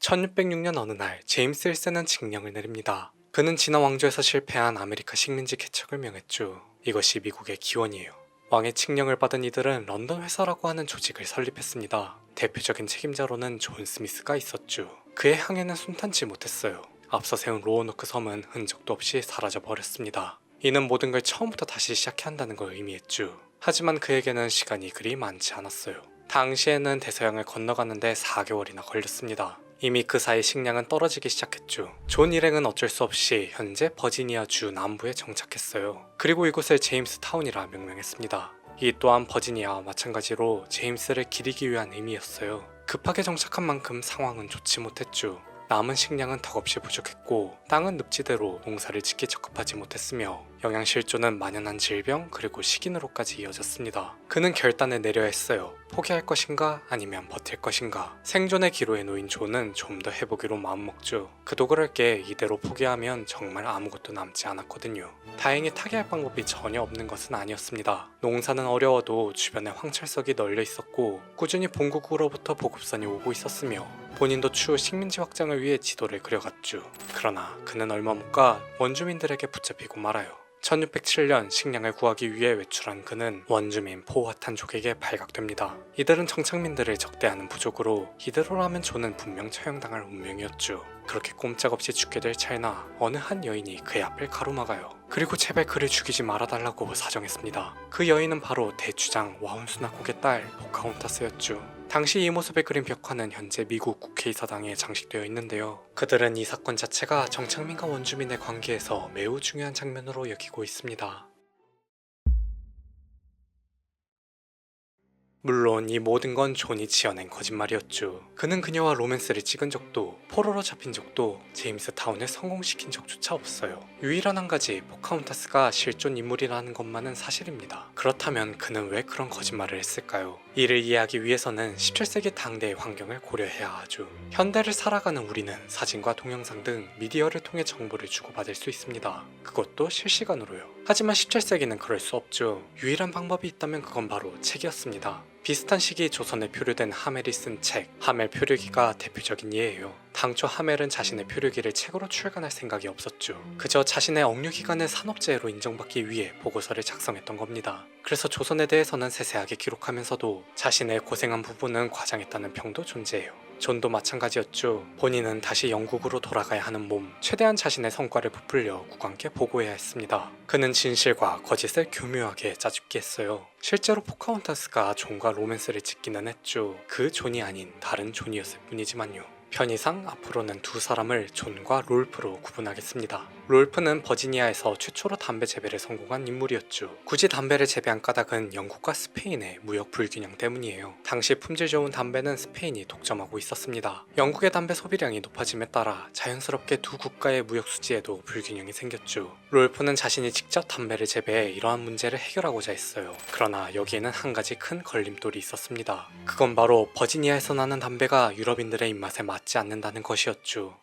1606년 어느 날 제임스 1세는 칙령을 내립니다. 그는 진화 왕조에서 실패한 아메리카 식민지 개척을 명했죠. 이것이 미국의 기원이에요. 왕의 칙령을 받은 이들은 런던 회사라고 하는 조직을 설립했습니다. 대표적인 책임자로는 존 스미스가 있었죠. 그의 항해는 순탄치 못했어요. 앞서 세운 로어노크 섬은 흔적도 없이 사라져 버렸습니다. 이는 모든 걸 처음부터 다시 시작해야 한다는 걸 의미했죠. 하지만 그에게는 시간이 그리 많지 않았어요. 당시에는 대서양을 건너가는데 4개월이나 걸렸습니다. 이미 그 사이 식량은 떨어지기 시작했죠. 존 일행은 어쩔 수 없이 현재 버지니아 주 남부에 정착했어요. 그리고 이곳을 제임스 타운이라 명명했습니다. 이 또한 버지니아와 마찬가지로 제임스를 기리기 위한 의미였어요. 급하게 정착한 만큼 상황은 좋지 못했죠. 남은 식량은 턱없이 부족했고 땅은 늪지대로 농사를 짓기 적합하지 못했으며 영양실조는 만연한 질병 그리고 식인으로까지 이어졌습니다. 그는 결단을 내려야 했어요. 포기할 것인가 아니면 버틸 것인가. 생존의 기로에 놓인 존은 좀 더 해보기로 마음먹죠. 그도 그럴 게 이대로 포기하면 정말 아무것도 남지 않았거든요. 다행히 타개할 방법이 전혀 없는 것은 아니었습니다. 농사는 어려워도 주변에 황철석이 널려 있었고 꾸준히 본국으로부터 보급선이 오고 있었으며 본인도 추후 식민지 확장을 위해 지도를 그려갔죠. 그러나 그는 얼마 못 가 원주민들에게 붙잡히고 말아요. 1607년 식량을 구하기 위해 외출한 그는 원주민 포화탄족에게 발각됩니다. 이들은 정착민들을 적대하는 부족으로 이대로라면 존은 분명 처형당할 운명이었죠. 그렇게 꼼짝없이 죽게 될 찰나 어느 한 여인이 그의 앞을 가로막아요. 그리고 제발 그를 죽이지 말아달라고 사정했습니다. 그 여인은 바로 대주장 와운수나국의 딸 포카혼타스였죠. 당시 이 모습을 그린 벽화는 현재 미국 국회의사당에 장식되어 있는데요. 그들은 이 사건 자체가 정착민과 원주민의 관계에서 매우 중요한 장면으로 여기고 있습니다. 물론 이 모든 건 존이 지어낸 거짓말이었죠. 그는 그녀와 로맨스를 찍은 적도 포로로 잡힌 적도 제임스 타운을 성공시킨 적조차 없어요. 유일한 한 가지 포카혼타스가 실존 인물이라는 것만은 사실입니다. 그렇다면 그는 왜 그런 거짓말을 했을까요? 이를 이해하기 위해서는 17세기 당대의 환경을 고려해야 하죠. 현대를 살아가는 우리는 사진과 동영상 등 미디어를 통해 정보를 주고받을 수 있습니다. 그것도 실시간으로요. 하지만 17세기는 그럴 수 없죠. 유일한 방법이 있다면 그건 바로 책이었습니다. 비슷한 시기 조선에 표류된 하멜이 쓴 책, 하멜 표류기가 대표적인 예예요. 당초 하멜은 자신의 표류기를 책으로 출간할 생각이 없었죠. 그저 자신의 억류기간을 산업재해로 인정받기 위해 보고서를 작성했던 겁니다. 그래서 조선에 대해서는 세세하게 기록하면서도 자신의 고생한 부분은 과장했다는 평도 존재해요. 존도 마찬가지였죠. 본인은 다시 영국으로 돌아가야 하는 몸, 최대한 자신의 성과를 부풀려 국왕께 보고해야 했습니다. 그는 진실과 거짓을 교묘하게 짜집기 했어요. 실제로 포카혼타스가 존과 로맨스를 짓기는 했죠. 그 존이 아닌 다른 존이었을 뿐이지만요. 편의상 앞으로는 두 사람을 존과 롤프로 구분하겠습니다. 롤프는 버지니아에서 최초로 담배 재배를 성공한 인물이었죠. 굳이 담배를 재배한 까닭은 영국과 스페인의 무역 불균형 때문이에요. 당시 품질 좋은 담배는 스페인이 독점하고 있었습니다. 영국의 담배 소비량이 높아짐에 따라 자연스럽게 두 국가의 무역 수지에도 불균형이 생겼죠. 롤프는 자신이 직접 담배를 재배해 이러한 문제를 해결하고자 했어요. 그러나 여기에는 한 가지 큰 걸림돌이 있었습니다. 그건 바로 버지니아에서 나는 담배가 유럽인들의 입맛에 맞지 않는다는 것이었죠.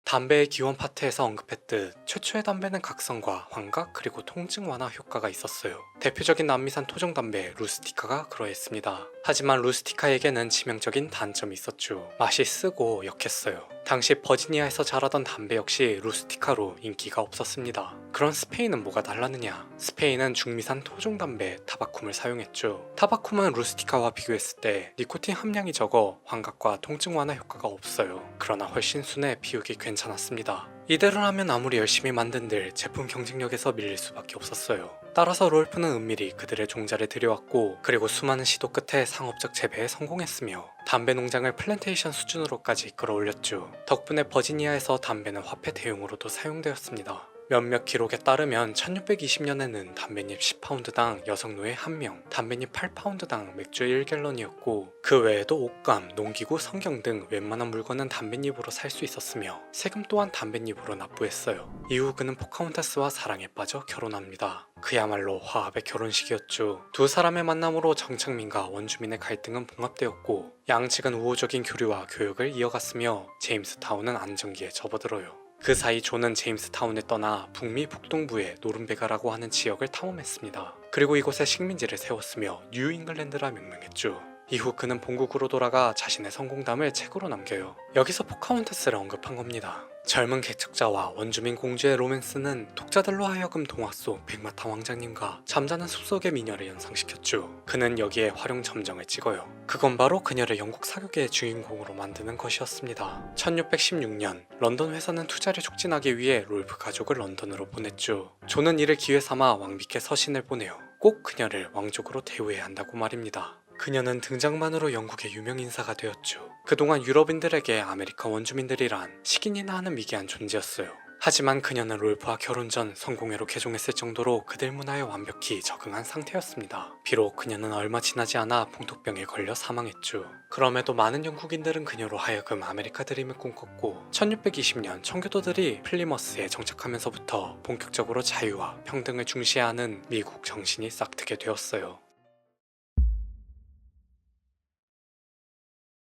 담배의 기원 파트에서 언급했듯 최초의 담배는 각성과 환각 그리고 통증 완화 효과가 있었어요. 대표적인 남미산 토종 담배 루스티카가 그러했습니다. 하지만 루스티카에게는 치명적인 단점이 있었죠. 맛이 쓰고 역했어요. 당시 버지니아에서 자라던 담배 역시 루스티카로 인기가 없었습니다. 그런 스페인은 뭐가 달랐느냐? 스페인은 중미산 토종 담배 타바쿰을 사용했죠. 타바쿰은 루스티카와 비교했을 때 니코틴 함량이 적어 환각과 통증 완화 효과가 없어요. 그러나 훨씬 순해 피우기 괜찮았습니다. 이대로라면 아무리 열심히 만든들 제품 경쟁력에서 밀릴 수밖에 없었어요. 따라서 롤프는 은밀히 그들의 종자를 들여왔고 그리고 수많은 시도 끝에 상업적 재배에 성공했으며 담배 농장을 플랜테이션 수준으로까지 끌어올렸죠. 덕분에 버지니아에서 담배는 화폐 대용으로도 사용되었습니다. 몇몇 기록에 따르면 1620년에는 담배잎 10파운드당 여성 노예 1명, 담배잎 8파운드당 맥주 1갤런이었고 그 외에도 옷감, 농기구, 성경 등 웬만한 물건은 담배잎으로 살 수 있었으며 세금 또한 담배잎으로 납부했어요. 이후 그는 포카혼타스와 사랑에 빠져 결혼합니다. 그야말로 화합의 결혼식이었죠. 두 사람의 만남으로 정착민과 원주민의 갈등은 봉합되었고 양측은 우호적인 교류와 교역을 이어갔으며 제임스타운은 안정기에 접어들어요. 그 사이 존은 제임스타운에 떠나 북미 북동부의 노른베가라고 하는 지역을 탐험했습니다. 그리고 이곳에 식민지를 세웠으며 뉴 잉글랜드라 명명했죠. 이후 그는 본국으로 돌아가 자신의 성공담을 책으로 남겨요. 여기서 포카혼타스를 언급한 겁니다. 젊은 개척자와 원주민 공주의 로맨스는 독자들로 하여금 동화 속 백마탄 왕자님과 잠자는 숲속의 미녀를 연상시켰죠. 그는 여기에 활용 점정을 찍어요. 그건 바로 그녀를 영국 사교계의 주인공으로 만드는 것이었습니다. 1616년 런던 회사는 투자를 촉진하기 위해 롤프 가족을 런던으로 보냈죠. 존은 이를 기회 삼아 왕비께 서신을 보내요. 꼭 그녀를 왕족으로 대우해야 한다고 말입니다. 그녀는 등장만으로 영국의 유명 인사가 되었죠. 그동안 유럽인들에게 아메리카 원주민들이란 식인이나 하는 미개한 존재였어요. 하지만 그녀는 롤프와 결혼 전 성공회로 개종했을 정도로 그들 문화에 완벽히 적응한 상태였습니다. 비록 그녀는 얼마 지나지 않아 풍토병에 걸려 사망했죠. 그럼에도 많은 영국인들은 그녀로 하여금 아메리카 드림을 꿈꿨고 1620년 청교도들이 플리머스에 정착하면서부터 본격적으로 자유와 평등을 중시하는 미국 정신이 싹트게 되었어요.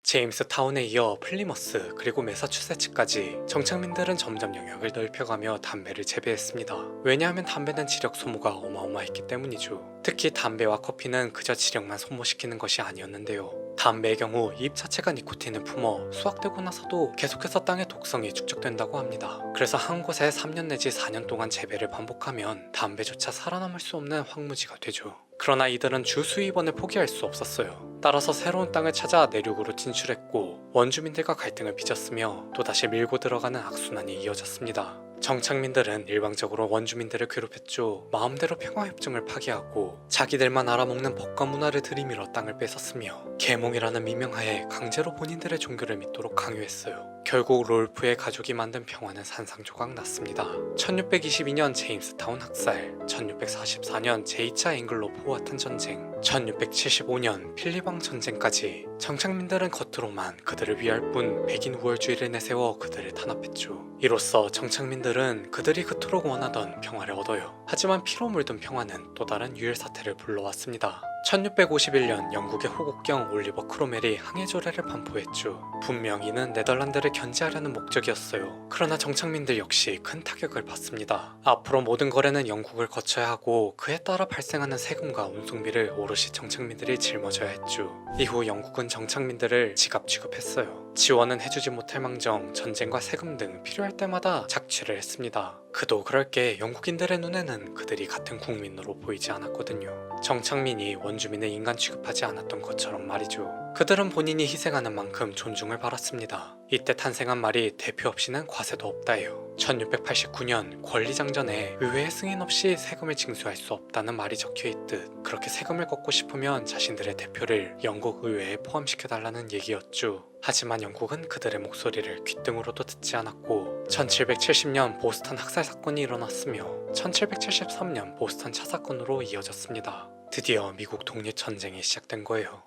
제임스타운에 이어 플리머스 그리고 매사추세츠까지 정착민들은 점점 영역을 넓혀가며 담배를 재배했습니다. 왜냐하면 담배는 지력 소모가 어마어마했기 때문이죠. 특히 담배와 커피는 그저 지력만 소모시키는 것이 아니었는데요. 담배의 경우 잎 자체가 니코틴을 품어 수확되고 나서도 계속해서 땅의 독성이 축적된다고 합니다. 그래서 한 곳에 3년 내지 4년 동안 재배를 반복하면 담배조차 살아남을 수 없는 황무지가 되죠. 그러나 이들은 주 수입원을 포기할 수 없었어요. 따라서 새로운 땅을 찾아 내륙으로 진출했고 원주민들과 갈등을 빚었으며 또다시 밀고 들어가는 악순환이 이어졌습니다. 정착민들은 일방적으로 원주민들을 괴롭혔죠. 마음대로 평화협정을 파기하고 자기들만 알아먹는 법과 문화를 들이밀어 땅을 뺏었으며 계몽이라는 미명하에 강제로 본인들의 종교를 믿도록 강요했어요. 결국 롤프의 가족이 만든 평화는 산상조각 났습니다. 1622년 제임스타운 학살, 1644년 제2차 앵글로 포와탄 전쟁, 1675년 필리방 전쟁까지 정착민들은 겉으로만 그들을 위할 뿐 백인 우월주의를 내세워 그들을 탄압했죠. 이로써 정착민들은 그들이 그토록 원하던 평화를 얻어요. 하지만 피로 물든 평화는 또 다른 유혈 사태를 불러왔습니다. 1651년 영국의 호국경 올리버 크로멜이 항해 조례를 반포했죠. 분명 이는 네덜란드를 견제하려는 목적이었어요. 그러나 정착민들 역시 큰 타격을 받습니다. 앞으로 모든 거래는 영국을 거쳐야 하고 그에 따라 발생하는 세금과 운송비를 오롯이 정착민들이 짊어져야 했죠. 이후 영국은 정착민들을 지갑 취급했어요. 지원은 해주지 못할 망정 전쟁과 세금 등 필요할 때마다 착취를 했습니다. 그도 그럴 게 영국인들의 눈에는 그들이 같은 국민으로 보이지 않았거든요. 정착민이 원주민을 인간 취급하지 않았던 것처럼 말이죠. 그들은 본인이 희생하는 만큼 존중을 받았습니다. 이때 탄생한 말이 대표 없이는 과세도 없다예요. 1689년 권리장전에 의회의 승인 없이 세금을 징수할 수 없다는 말이 적혀있듯 그렇게 세금을 걷고 싶으면 자신들의 대표를 영국 의회에 포함시켜달라는 얘기였죠. 하지만 영국은 그들의 목소리를 귓등으로도 듣지 않았고 1770년 보스턴 학살 사건이 일어났으며 1773년 보스턴 차 사건으로 이어졌습니다. 드디어 미국 독립전쟁이 시작된 거예요.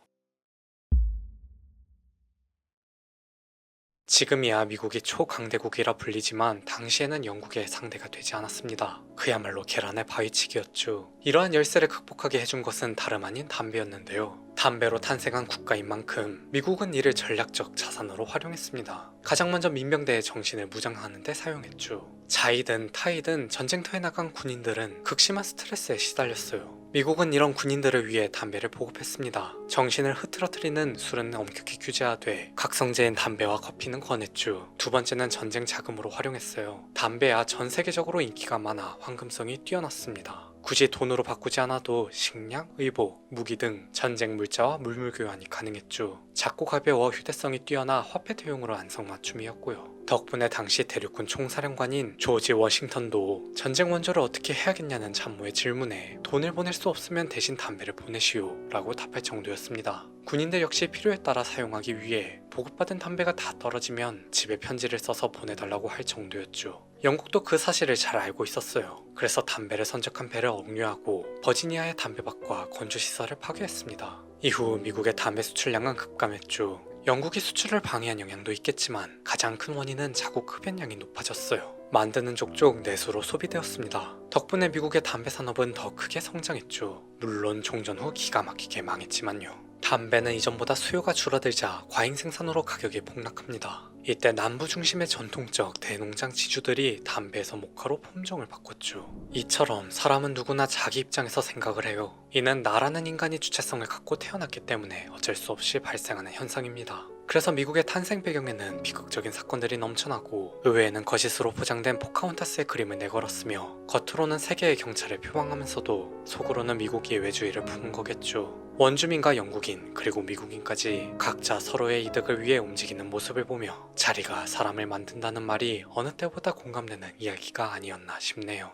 지금이야 미국이 초강대국이라 불리지만 당시에는 영국의 상대가 되지 않았습니다. 그야말로 계란의 바위치기였죠. 이러한 열세를 극복하게 해준 것은 다름 아닌 담배였는데요. 담배로 탄생한 국가인 만큼 미국은 이를 전략적 자산으로 활용했습니다. 가장 먼저 민병대의 정신을 무장하는 데 사용했죠. 자이든 타이든 전쟁터에 나간 군인들은 극심한 스트레스에 시달렸어요. 미국은 이런 군인들을 위해 담배를 보급했습니다. 정신을 흐트러뜨리는 술은 엄격히 규제하되 각성제인 담배와 커피는 권했죠. 두 번째는 전쟁 자금으로 활용했어요. 담배야 전 세계적으로 인기가 많아 황금성이 뛰어났습니다. 굳이 돈으로 바꾸지 않아도 식량, 의복, 무기 등 전쟁 물자와 물물 교환이 가능했죠. 작고 가벼워 휴대성이 뛰어나 화폐 대용으로 안성맞춤이었고요. 덕분에 당시 대륙군 총사령관인 조지 워싱턴도 전쟁 원조를 어떻게 해야겠냐는 참모의 질문에 돈을 보낼 수 없으면 대신 담배를 보내시오 라고 답할 정도였습니다. 군인들 역시 필요에 따라 사용하기 위해 보급받은 담배가 다 떨어지면 집에 편지를 써서 보내달라고 할 정도였죠. 영국도 그 사실을 잘 알고 있었어요. 그래서 담배를 선적한 배를 억류하고 버지니아의 담배밭과 건조시설을 파괴했습니다. 이후 미국의 담배 수출량은 급감했죠. 영국이 수출을 방해한 영향도 있겠지만 가장 큰 원인은 자국 흡연량이 높아졌어요. 만드는 족족 내수로 소비되었습니다. 덕분에 미국의 담배 산업은 더 크게 성장했죠. 물론 종전 후 기가 막히게 망했지만요. 담배는 이전보다 수요가 줄어들자 과잉 생산으로 가격이 폭락합니다. 이때 남부 중심의 전통적 대농장 지주들이 담배에서 목화로 품종을 바꿨죠. 이처럼 사람은 누구나 자기 입장에서 생각을 해요. 이는 나라는 인간이 주체성을 갖고 태어났기 때문에 어쩔 수 없이 발생하는 현상입니다. 그래서 미국의 탄생 배경에는 비극적인 사건들이 넘쳐나고 의회에는 거짓으로 포장된 포카혼타스의 그림을 내걸었으며 겉으로는 세계의 경찰을 표방하면서도 속으로는 미국이 외주의를 품은 거겠죠. 원주민과 영국인 그리고 미국인까지 각자 서로의 이득을 위해 움직이는 모습을 보며 자리가 사람을 만든다는 말이 어느 때보다 공감되는 이야기가 아니었나 싶네요.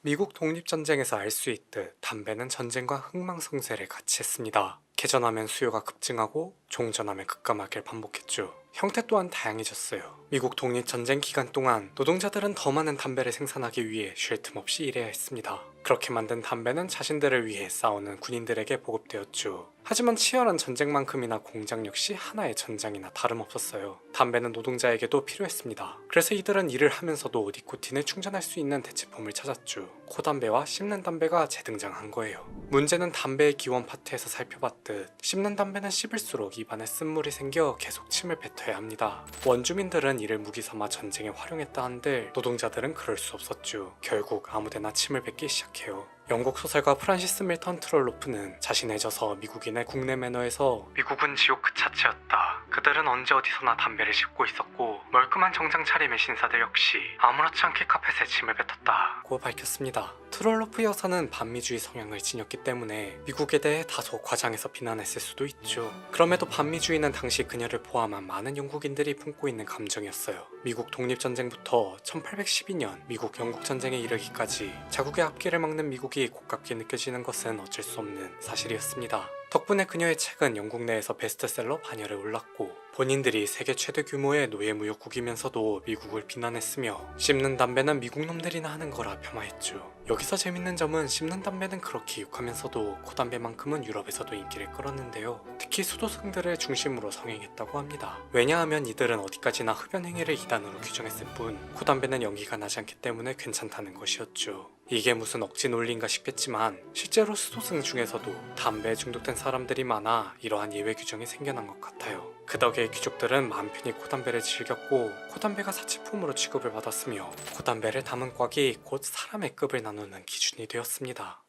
미국 독립전쟁에서 알 수 있듯 담배는 전쟁과 흥망성쇠를 같이 했습니다. 개전하면 수요가 급증하고 종전하면 급감하길 반복했죠. 형태 또한 다양해졌어요. 미국 독립전쟁 기간 동안 노동자들은 더 많은 담배를 생산하기 위해 쉴 틈 없이 일해야 했습니다. 그렇게 만든 담배는 자신들을 위해 싸우는 군인들에게 보급되었죠. 하지만 치열한 전쟁만큼이나 공장 역시 하나의 전장이나 다름없었어요. 담배는 노동자에게도 필요했습니다. 그래서 이들은 일을 하면서도 니코틴을 충전할 수 있는 대체품을 찾았죠. 코담배와 씹는 담배가 재등장한 거예요. 문제는 담배의 기원 파트에서 살펴봤듯 씹는 담배는 씹을수록 입안에 쓴물이 생겨 계속 침을 뱉어야 합니다. 원주민들은 이를 무기 삼아 전쟁에 활용했다 한들 노동자들은 그럴 수 없었죠. 결국 아무데나 침을 뱉기 시작해요. 영국 소설가 프란시스 밀턴 트롤로프는 자신의 저서 미국인의 국내 매너에서 미국은 지옥 그 자체였다. 그들은 언제 어디서나 담배를 씹고 있었고 멀끔한 정장 차림의 신사들 역시 아무렇지 않게 카펫에 침을 뱉었다고 밝혔습니다. 트롤로프 여사는 반미주의 성향을 지녔기 때문에 미국에 대해 다소 과장해서 비난했을 수도 있죠. 그럼에도 반미주의는 당시 그녀를 포함한 많은 영국인들이 품고 있는 감정이었어요. 미국 독립전쟁부터 1812년 미국 영국 전쟁에 이르기까지 자국의 앞길을 막는 미국이 고깝게 느껴지는 것은 어쩔 수 없는 사실이었습니다. 덕분에 그녀의 책은 영국 내에서 베스트셀러 반열에 올랐고 본인들이 세계 최대 규모의 노예무역국이면서도 미국을 비난했으며 씹는 담배는 미국 놈들이나 하는 거라 폄하했죠. 여기서 재밌는 점은 씹는 담배는 그렇게 욕하면서도 코담배만큼은 유럽에서도 인기를 끌었는데요. 특히 수도승들을 중심으로 성행했다고 합니다. 왜냐하면 이들은 어디까지나 흡연 행위를 이단으로 규정했을 뿐 코담배는 연기가 나지 않기 때문에 괜찮다는 것이었죠. 이게 무슨 억지 논리인가 싶겠지만 실제로 수도승 중에서도 담배에 중독된 사람들이 많아 이러한 예외 규정이 생겨난 것 같아요. 그 덕에 귀족들은 마음 편히 코담배를 즐겼고 코담배가 사치품으로 취급을 받았으며 코담배를 담은 꽉이 곧 사람의 급을 나누는 기준이 되었습니다.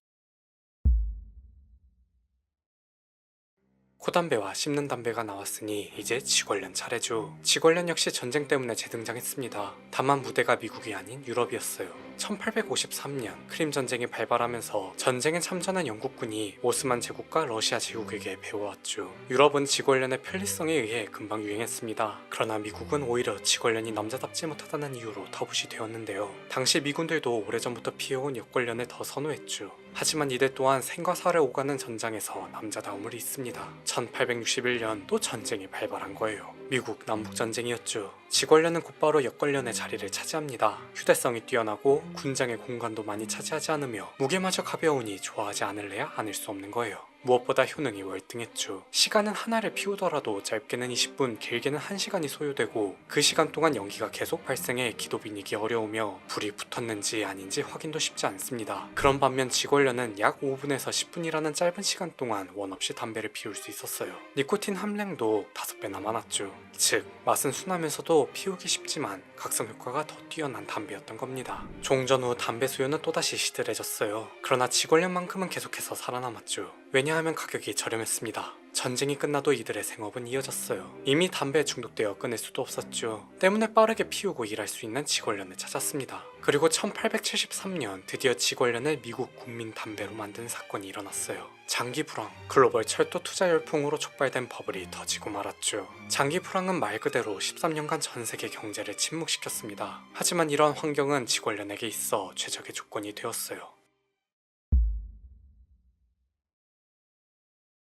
코담배와 씹는 담배가 나왔으니 이제 지궐련 차례죠. 지궐련 역시 전쟁 때문에 재등장했습니다. 다만 무대가 미국이 아닌 유럽이었어요. 1853년 크림 전쟁이 발발하면서 전쟁에 참전한 영국군이 오스만 제국과 러시아 제국에게 배워왔죠. 유럽은 지궐련의 편리성에 의해 금방 유행했습니다. 그러나 미국은 오히려 지궐련이 남자답지 못하다는 이유로 터부시 되었는데요. 당시 미군들도 오래전부터 피해온 역궐련을 더 선호했죠. 하지만 이들 또한 생과 사를 오가는 전장에서 남자다움을 잊습니다. 1861년 또 전쟁이 발발한 거예요. 미국 남북전쟁이었죠. 지궐련은 곧바로 역궐련의 자리를 차지합니다. 휴대성이 뛰어나고 군장의 공간도 많이 차지하지 않으며 무게마저 가벼우니 좋아하지 않을래야 아닐 수 없는 거예요. 무엇보다 효능이 월등했죠. 시간은 하나를 피우더라도 짧게는 20분, 길게는 1시간이 소요되고 그 시간 동안 연기가 계속 발생해 기도 비니기 어려우며 불이 붙었는지 아닌지 확인도 쉽지 않습니다. 그런 반면 지골련은 약 5분에서 10분이라는 짧은 시간 동안 원 없이 담배를 피울 수 있었어요. 니코틴 함량도 5배나 많았죠. 즉 맛은 순하면서도 피우기 쉽지만 각성 효과가 더 뛰어난 담배였던 겁니다. 종전 후 담배 수요는 또다시 시들해졌어요. 그러나 지골련만큼은 계속해서 살아남았죠. 왜냐하면 가격이 저렴했습니다. 전쟁이 끝나도 이들의 생업은 이어졌어요. 이미 담배에 중독되어 끊을 수도 없었죠. 때문에 빠르게 피우고 일할 수 있는 지골련을 찾았습니다. 그리고 1873년 드디어 지골련을 미국 국민 담배로 만든 사건이 일어났어요. 장기 불황, 글로벌 철도 투자 열풍으로 촉발된 버블이 터지고 말았죠. 장기 불황은 말 그대로 13년간 전 세계 경제를 침묵시켰습니다. 하지만 이러한 환경은 지골련에게 있어 최적의 조건이 되었어요.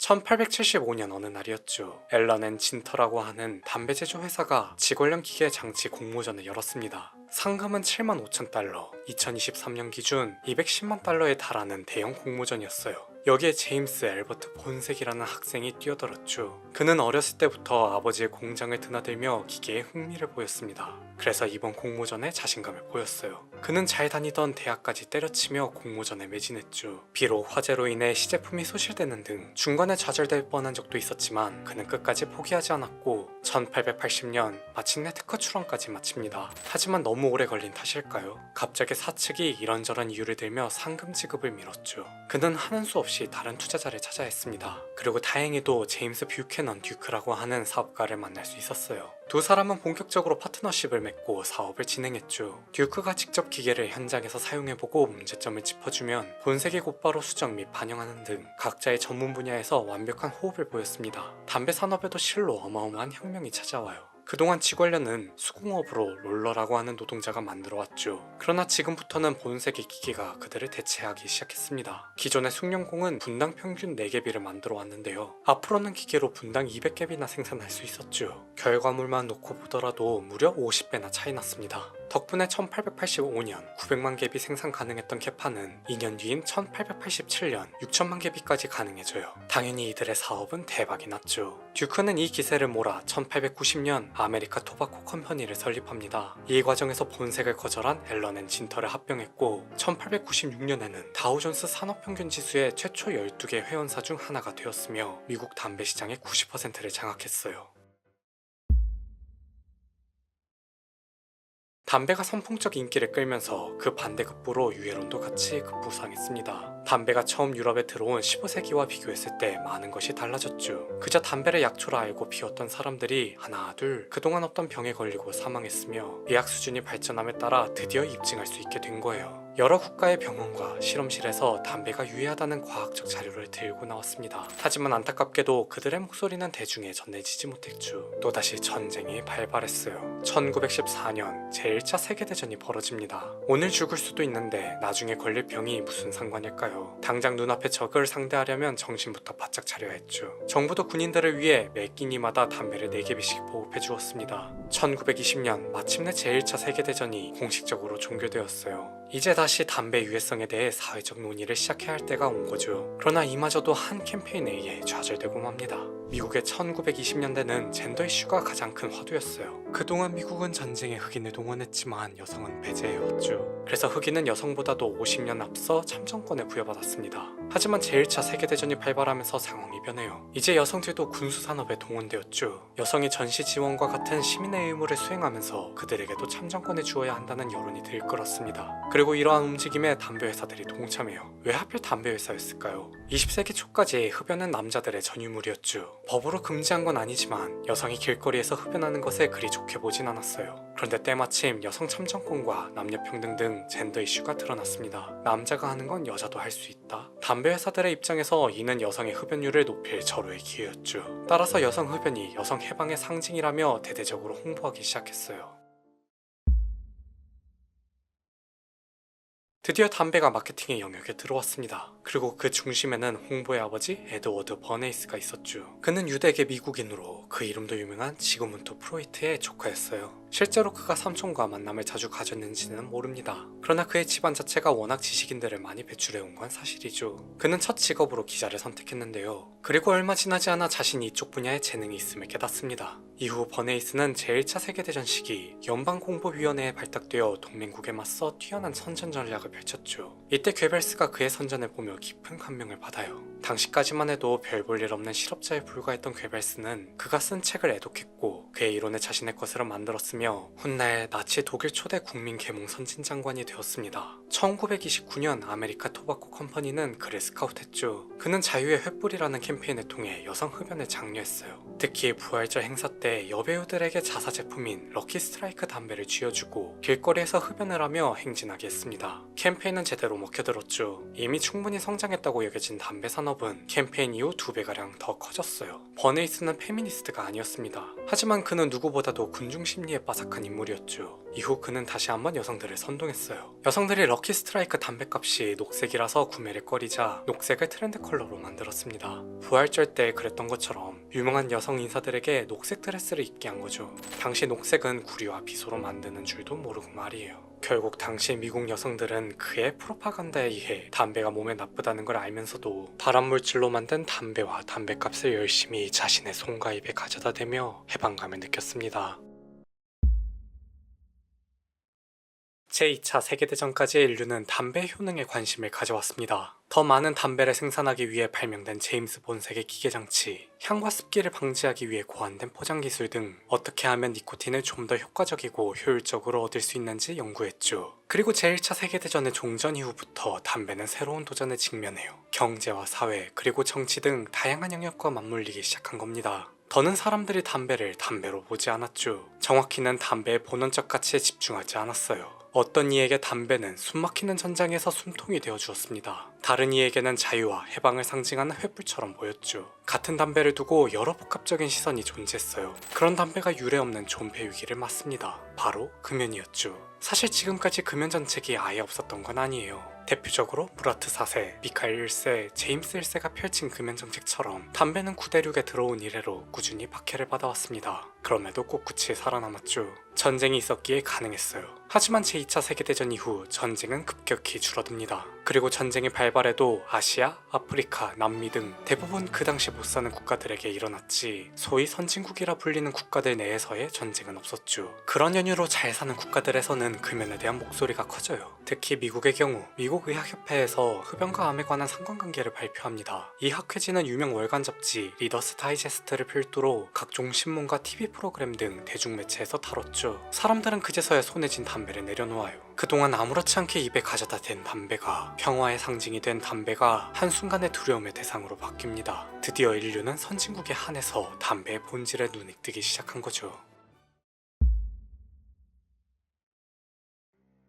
1875년 어느 날이었죠. 앨런 앤 진터라고 하는 담배 제조 회사가 지골련 기계 장치 공모전을 열었습니다. 상금은 7만 5천 달러, 2023년 기준 210만 달러에 달하는 대형 공모전이었어요. 여기에 제임스 앨버트 본색이라는 학생이 뛰어들었죠. 그는 어렸을 때부터 아버지의 공장을 드나들며 기계에 흥미를 보였습니다. 그래서 이번 공모전에 자신감을 보였어요. 그는 잘 다니던 대학까지 때려치며 공모전에 매진했죠. 비록 화재로 인해 시제품이 소실되는 등 중간에 좌절될 뻔한 적도 있었지만 그는 끝까지 포기하지 않았고 1880년 마침내 특허 출원까지 마칩니다. 하지만 너무 오래 걸린 탓일까요? 갑자기 사측이 이런저런 이유를 들며 상금 지급을 미뤘죠. 그는 하는 수 없이 다른 투자자를 찾아야 했습니다. 그리고 다행히도 제임스 뷰캐넌 듀크라고 하는 사업가를 만날 수 있었어요. 두 사람은 본격적으로 파트너십을 맺고 사업을 진행했죠. 듀크가 직접 기계를 현장에서 사용해보고 문제점을 짚어주면 본색이 곧바로 수정 및 반영하는 등 각자의 전문 분야에서 완벽한 호흡을 보였습니다. 담배 산업에도 실로 어마어마한 혁명이 찾아와요. 그동안 지골련은 수공업으로 롤러라고 하는 노동자가 만들어왔죠. 그러나 지금부터는 본색의 기계가 그들을 대체하기 시작했습니다. 기존의 숭늉공은 분당 평균 4개비를 만들어 왔는데요. 앞으로는 기계로 분당 200개비나 생산할 수 있었죠. 결과물만 놓고 보더라도 무려 50배나 차이 났습니다. 덕분에 1885년 900만 개비 생산 가능했던 캐파는 2년 뒤인 1887년 6천만 개비까지 가능해져요. 당연히 이들의 사업은 대박이 났죠. 듀크는 이 기세를 몰아 1890년 아메리카 토바코 컴퍼니를 설립합니다. 이 과정에서 본색을 거절한 앨런 앤 진터를 합병했고 1896년에는 다우존스 산업평균지수의 최초 12개 회원사 중 하나가 되었으며 미국 담배 시장의 90%를 장악했어요. 담배가 선풍적 인기를 끌면서 그 반대급부로 유해론도 같이 급부상했습니다. 담배가 처음 유럽에 들어온 15세기와 비교했을 때 많은 것이 달라졌죠. 그저 담배를 약초라 알고 피웠던 사람들이 하나 둘 그동안 없던 병에 걸리고 사망했으며 의학 수준이 발전함에 따라 드디어 입증할 수 있게 된 거예요. 여러 국가의 병원과 실험실에서 담배가 유해하다는 과학적 자료를 들고 나왔습니다. 하지만 안타깝게도 그들의 목소리는 대중에 전해지지 못했죠. 또다시 전쟁이 발발했어요. 1914년 제1차 세계대전이 벌어집니다. 오늘 죽을 수도 있는데 나중에 걸릴 병이 무슨 상관일까요? 당장 눈앞의 적을 상대하려면 정신부터 바짝 차려야 했죠. 정부도 군인들을 위해 매 끼니마다 담배를 4개비씩 보급해 주었습니다. 1920년 마침내 제1차 세계대전이 공식적으로 종결되었어요. 이제 다시 담배 유해성에 대해 사회적 논의를 시작해야 할 때가 온 거죠. 그러나 이마저도 한 캠페인에 의해 좌절되고 맙니다. 미국의 1920년대는 젠더 이슈가 가장 큰 화두였어요. 그동안 미국은 전쟁에 흑인을 동원했지만 여성은 배제해왔죠. 그래서 흑인은 여성보다도 50년 앞서 참정권을 부여받았습니다. 하지만 제1차 세계대전이 발발하면서 상황이 변해요. 이제 여성들도 군수산업에 동원되었죠. 여성이 전시 지원과 같은 시민의 의무를 수행하면서 그들에게도 참정권을 주어야 한다는 여론이 들끓었습니다. 그리고 이러한 움직임에 담배회사들이 동참해요. 왜 하필 담배회사였을까요? 20세기 초까지 흡연은 남자들의 전유물이었죠. 법으로 금지한 건 아니지만 여성이 길거리에서 흡연하는 것에 그리 좋게 보진 않았어요. 그런데 때마침 여성 참정권과 남녀평등 등 젠더 이슈가 드러났습니다. 남자가 하는 건 여자도 할 수 있다. 담배 회사들의 입장에서 이는 여성의 흡연율을 높일 절호의 기회였죠. 따라서 여성 흡연이 여성 해방의 상징이라며 대대적으로 홍보하기 시작했어요. 드디어 담배가 마케팅의 영역에 들어왔습니다. 그리고 그 중심에는 홍보의 아버지 에드워드 버네이스가 있었죠. 그는 유대계 미국인으로 그 이름도 유명한 지그문트 프로이트의 조카였어요. 실제로 그가 삼촌과 만남을 자주 가졌는지는 모릅니다. 그러나 그의 집안 자체가 워낙 지식인들을 많이 배출해온 건 사실이죠. 그는 첫 직업으로 기자를 선택했는데요. 그리고 얼마 지나지 않아 자신이 이쪽 분야에 재능이 있음을 깨닫습니다. 이후 버네이스는 제1차 세계대전 시기 연방공보위원회에 발탁되어 동맹국에 맞서 뛰어난 선전 전략을 펼쳤죠. 이때 괴벨스가 그의 선전을 보며 깊은 감명을 받아요. 당시까지만 해도 별 볼 일 없는 실업자에 불과했던 괴벨스는 그가 쓴 책을 애독했고 그의 이론을 자신의 것으로 만들었으며 훗날 나치 독일 초대 국민 계몽 선진장관이 되었습니다. 1929년 아메리카 토바코 컴퍼니는 그를 스카우트했죠. 그는 자유의 횃불이라는 캠페인을 통해 여성 흡연을 장려했어요. 특히 부활절 행사 때 여배우들에게 자사 제품인 럭키 스트라이크 담배를 쥐어주고 길거리에서 흡연을 하며 행진하게 했습니다. 캠페인은 제대로 먹혀들었죠. 이미 충분히 성장했다고 여겨진 담배 산업은 캠페인 이후 2배가량 더 커졌어요. 버네이스는 페미니스트가 아니었습니다. 하지만 그는 누구보다도 군중 심리에 빠삭한 인물이었죠. 이후 그는 다시 한번 여성들을 선동했어요. 여성들이 럭키 스트라이크 담배값이 녹색이라서 구매를 꺼리자 녹색을 트렌드 컬러로 만들었습니다. 부활절 때 그랬던 것처럼 유명한 여성 인사들에게 녹색 드레스를 입게 한 거죠. 당시 녹색은 구리와 비소로 만드는 줄도 모르고 말이에요. 결국 당시 미국 여성들은 그의 프로파간다에 의해 담배가 몸에 나쁘다는 걸 알면서도 발암물질로 만든 담배와 담배값을 열심히 자신의 손과 입에 가져다 대며 해방감을 느꼈습니다. 제2차 세계대전까지 인류는 담배 효능에 관심을 가져왔습니다. 더 많은 담배를 생산하기 위해 발명된 제임스 본색의 기계장치, 향과 습기를 방지하기 위해 고안된 포장기술 등 어떻게 하면 니코틴을 좀 더 효과적이고 효율적으로 얻을 수 있는지 연구했죠. 그리고 제1차 세계대전의 종전 이후부터 담배는 새로운 도전에 직면해요. 경제와 사회, 그리고 정치 등 다양한 영역과 맞물리기 시작한 겁니다. 더는 사람들이 담배를 담배로 보지 않았죠. 정확히는 담배의 본원적 가치에 집중하지 않았어요. 어떤 이에게 담배는 숨막히는 전장에서 숨통이 되어 주었습니다. 다른 이에게는 자유와 해방을 상징하는 횃불처럼 보였죠. 같은 담배를 두고 여러 복합적인 시선이 존재했어요. 그런 담배가 유례없는 존폐 위기를 맞습니다. 바로 금연이었죠. 사실 지금까지 금연 정책이 아예 없었던 건 아니에요. 대표적으로 무라트 4세, 미카엘 1세, 제임스 1세가 펼친 금연 정책처럼 담배는 구대륙에 들어온 이래로 꾸준히 박해를 받아왔습니다. 그럼에도 꿋꿋이 살아남았죠. 전쟁이 있었기에 가능했어요. 하지만 제2차 세계대전 이후 전쟁은 급격히 줄어듭니다. 그리고 전쟁이 발발해도 아시아, 아프리카, 남미 등 대부분 그 당시 못 사는 국가들에게 일어났지 소위 선진국이라 불리는 국가들 내에서의 전쟁은 없었죠. 그런 연유로 잘 사는 국가들에서는 금연에 대한 목소리가 커져요. 특히 미국의 경우 미국 의학협회에서 흡연과 암에 관한 상관관계를 발표합니다. 이 학회지는 유명 월간 잡지 리더스 다이제스트를 필두로 각종 신문과 TV 프로그램 등 대중매체에서 다뤘죠. 사람들은 그제서야 손에 쥔 담배를 내려놓아요. 그동안 아무렇지 않게 입에 가져다 댄 담배가, 평화의 상징이 된 담배가 한순간에 두려움의 대상으로 바뀝니다. 드디어 인류는 선진국에 한해서 담배의 본질에 눈이 뜨기 시작한 거죠.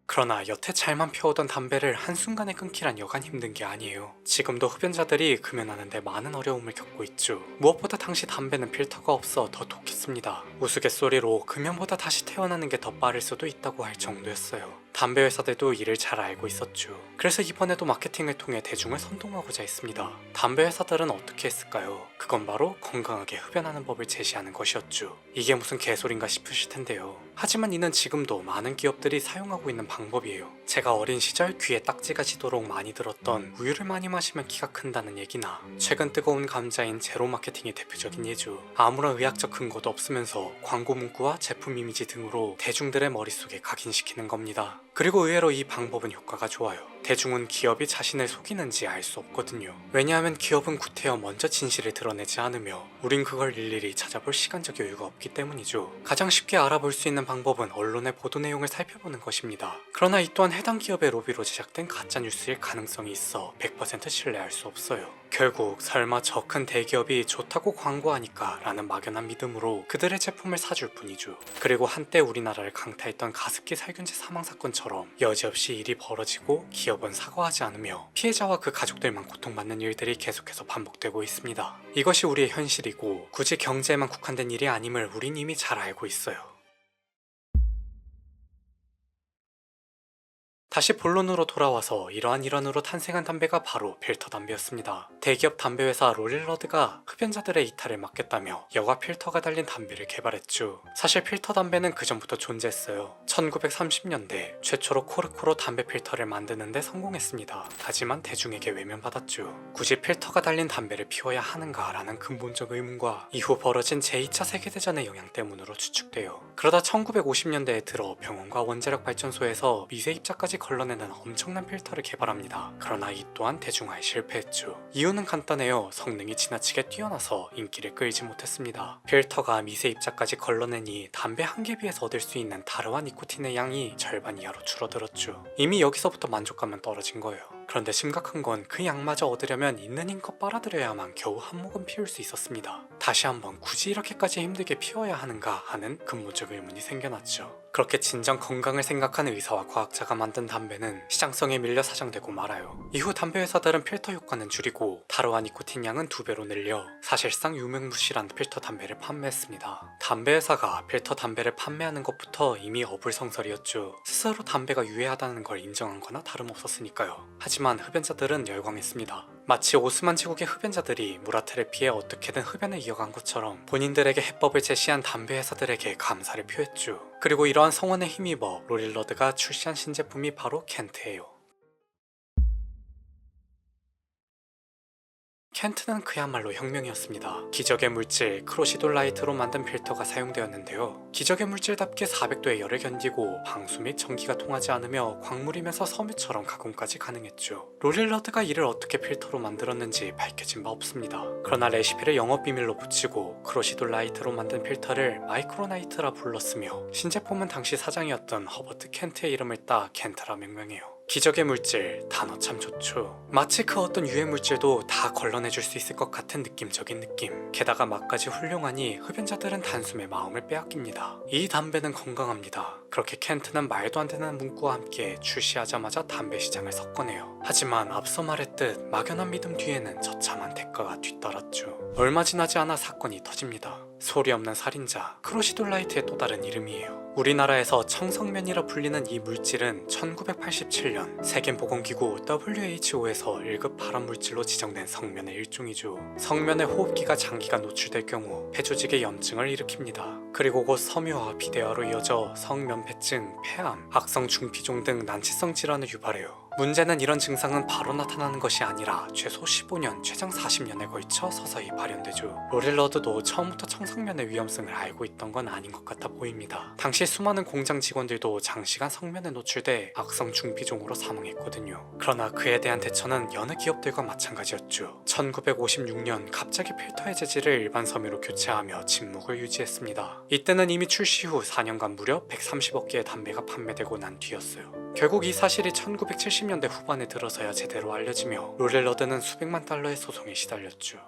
그러나 여태 잘만 피워오던 담배를 한순간에 끊기란 여간 힘든 게 아니에요. 지금도 흡연자들이 금연하는데 많은 어려움을 겪고 있죠. 무엇보다 당시 담배는 필터가 없어 더 독했습니다. 우스갯소리로 금연보다 다시 태어나는 게 더 빠를 수도 있다고 할 정도였어요. 담배 회사들도 이를 잘 알고 있었죠. 그래서 이번에도 마케팅을 통해 대중을 선동하고자 했습니다. 담배 회사들은 어떻게 했을까요? 그건 바로 건강하게 흡연하는 법을 제시하는 것이었죠. 이게 무슨 개소린가 싶으실 텐데요. 하지만 이는 지금도 많은 기업들이 사용하고 있는 방법이에요. 제가 어린 시절 귀에 딱지가 지도록 많이 들었던 우유를 많이 마시면 키가 큰다는 얘기나 최근 뜨거운 감자인 제로 마케팅이 대표적인 예죠. 아무런 의학적 근거도 없으면서 광고 문구와 제품 이미지 등으로 대중들의 머릿속에 각인시키는 겁니다. 그리고 의외로 이 방법은 효과가 좋아요. 대중은 기업이 자신을 속이는지 알 수 없거든요. 왜냐하면 기업은 구태여 먼저 진실을 드러내지 않으며 우린 그걸 일일이 찾아볼 시간적 여유가 없기 때문이죠. 가장 쉽게 알아볼 수 있는 방법은 언론의 보도 내용을 살펴보는 것입니다. 그러나 이 또한 해당 기업의 로비로 제작된 가짜뉴스일 가능성이 있어 100% 신뢰할 수 없어요. 결국 설마 저 큰 대기업이 좋다고 광고하니까 라는 막연한 믿음으로 그들의 제품을 사줄 뿐이죠. 그리고 한때 우리나라를 강타했던 가습기 살균제 사망 사건처럼 여지없이 일이 벌어지고 기업은 사과하지 않으며 피해자와 그 가족들만 고통받는 일들이 계속해서 반복되고 있습니다. 이것이 우리의 현실이고 굳이 경제에만 국한된 일이 아님을 우린 이미 잘 알고 있어요. 다시 본론으로 돌아와서 이러한 일환으로 탄생한 담배가 바로 필터 담배였습니다. 대기업 담배 회사 롤릴러드가 흡연자들의 이탈을 막겠다며 여과 필터가 달린 담배를 개발했죠. 사실 필터 담배는 그전부터 존재했어요. 1930년대 최초로 코르크로 담배 필터를 만드는데 성공했습니다. 하지만 대중에게 외면받았죠. 굳이 필터가 달린 담배를 피워야 하는가라는 근본적 의문과 이후 벌어진 제2차 세계대전의 영향 때문으로 추측돼요. 그러다 1950년대에 들어 병원과 원자력 발전소에서 미세 입자까지 걸러내는 엄청난 필터를 개발합니다. 그러나 이 또한 대중화에 실패했죠. 이유는 간단해요. 성능이 지나치게 뛰어나서 인기를 끌지 못했습니다. 필터가 미세 입자까지 걸러내니 담배 한 개 비해서 얻을 수 있는 다르와 니코틴의 양이 절반 이하로 줄어들었죠. 이미 여기서부터 만족감은 떨어진 거예요. 그런데 심각한 건 그 양마저 얻으려면 있는 힘껏 빨아들여야만 겨우 한 모금 피울 수 있었습니다. 다시 한번 굳이 이렇게까지 힘들게 피워야 하는가 하는 근본적 의문이 생겨났죠. 그렇게 진정 건강을 생각하는 의사와 과학자가 만든 담배는 시장성에 밀려 사장되고 말아요. 이후 담배 회사들은 필터 효과는 줄이고 다르와 니코틴 양은 2배로 늘려 사실상 유명무실한 필터 담배를 판매했습니다. 담배 회사가 필터 담배를 판매하는 것부터 이미 어불성설이었죠. 스스로 담배가 유해하다는 걸 인정한 거나 다름없었으니까요. 하지만 흡연자들은 열광했습니다. 마치 오스만 제국의 흡연자들이 무라트를 피해 어떻게든 흡연을 이어간 것처럼 본인들에게 해법을 제시한 담배 회사들에게 감사를 표했죠. 그리고 이러한 성원에 힘입어 롤릴러드가 출시한 신제품이 바로 켄트예요. 켄트는 그야말로 혁명이었습니다. 기적의 물질 크로시돌라이트로 만든 필터가 사용되었는데요. 기적의 물질답게 400도의 열을 견디고 방수 및 전기가 통하지 않으며 광물이면서 섬유처럼 가공까지 가능했죠. 롤릴러드가 이를 어떻게 필터로 만들었는지 밝혀진 바 없습니다. 그러나 레시피를 영업 비밀로 붙이고 크로시돌라이트로 만든 필터를 마이크로나이트라 불렀으며 신제품은 당시 사장이었던 허버트 켄트의 이름을 따 켄트라 명명해요. 기적의 물질, 단어 참 좋죠. 마치 그 어떤 유해 물질도 다 걸러내줄 수 있을 것 같은 느낌적인 느낌. 게다가 맛까지 훌륭하니 흡연자들은 단숨에 마음을 빼앗깁니다. 이 담배는 건강합니다. 그렇게 켄트는 말도 안 되는 문구와 함께 출시하자마자 담배 시장을 석권해요. 하지만 앞서 말했듯 막연한 믿음 뒤에는 처참한 대가가 뒤따랐죠. 얼마 지나지 않아 사건이 터집니다. 소리 없는 살인자, 크로시돌라이트의 또 다른 이름이에요. 우리나라에서 청성면이라 불리는 이 물질은 1987년 세계보건기구 WHO에서 1급 발암물질로 지정된 성면의 일종이죠. 성면의 호흡기가 장기간 노출될 경우 폐조직의 염증을 일으킵니다. 그리고 곧 섬유화, 비대화로 이어져 성면폐증, 폐암, 악성 중피종 등 난치성 질환을 유발해요. 문제는 이런 증상은 바로 나타나는 것이 아니라 최소 15년, 최장 40년에 걸쳐 서서히 발현되죠. 롤릴러드도 처음부터 청성면의 위험성을 알고 있던 건 아닌 것 같아 보입니다. 당시 수많은 공장 직원들도 장시간 성면에 노출돼 악성 중피종으로 사망했거든요. 그러나 그에 대한 대처는 여느 기업들과 마찬가지였죠. 1956년 갑자기 필터의 재질을 일반 섬유로 교체하며 침묵을 유지했습니다. 이때는 이미 출시 후 4년간 무려 130억 개의 담배가 판매되고 난 뒤였어요. 결국 이 사실이 1970년대 후반에 들어서야 제대로 알려지며 롤릴러드는 수백만 달러의 소송에 시달렸죠.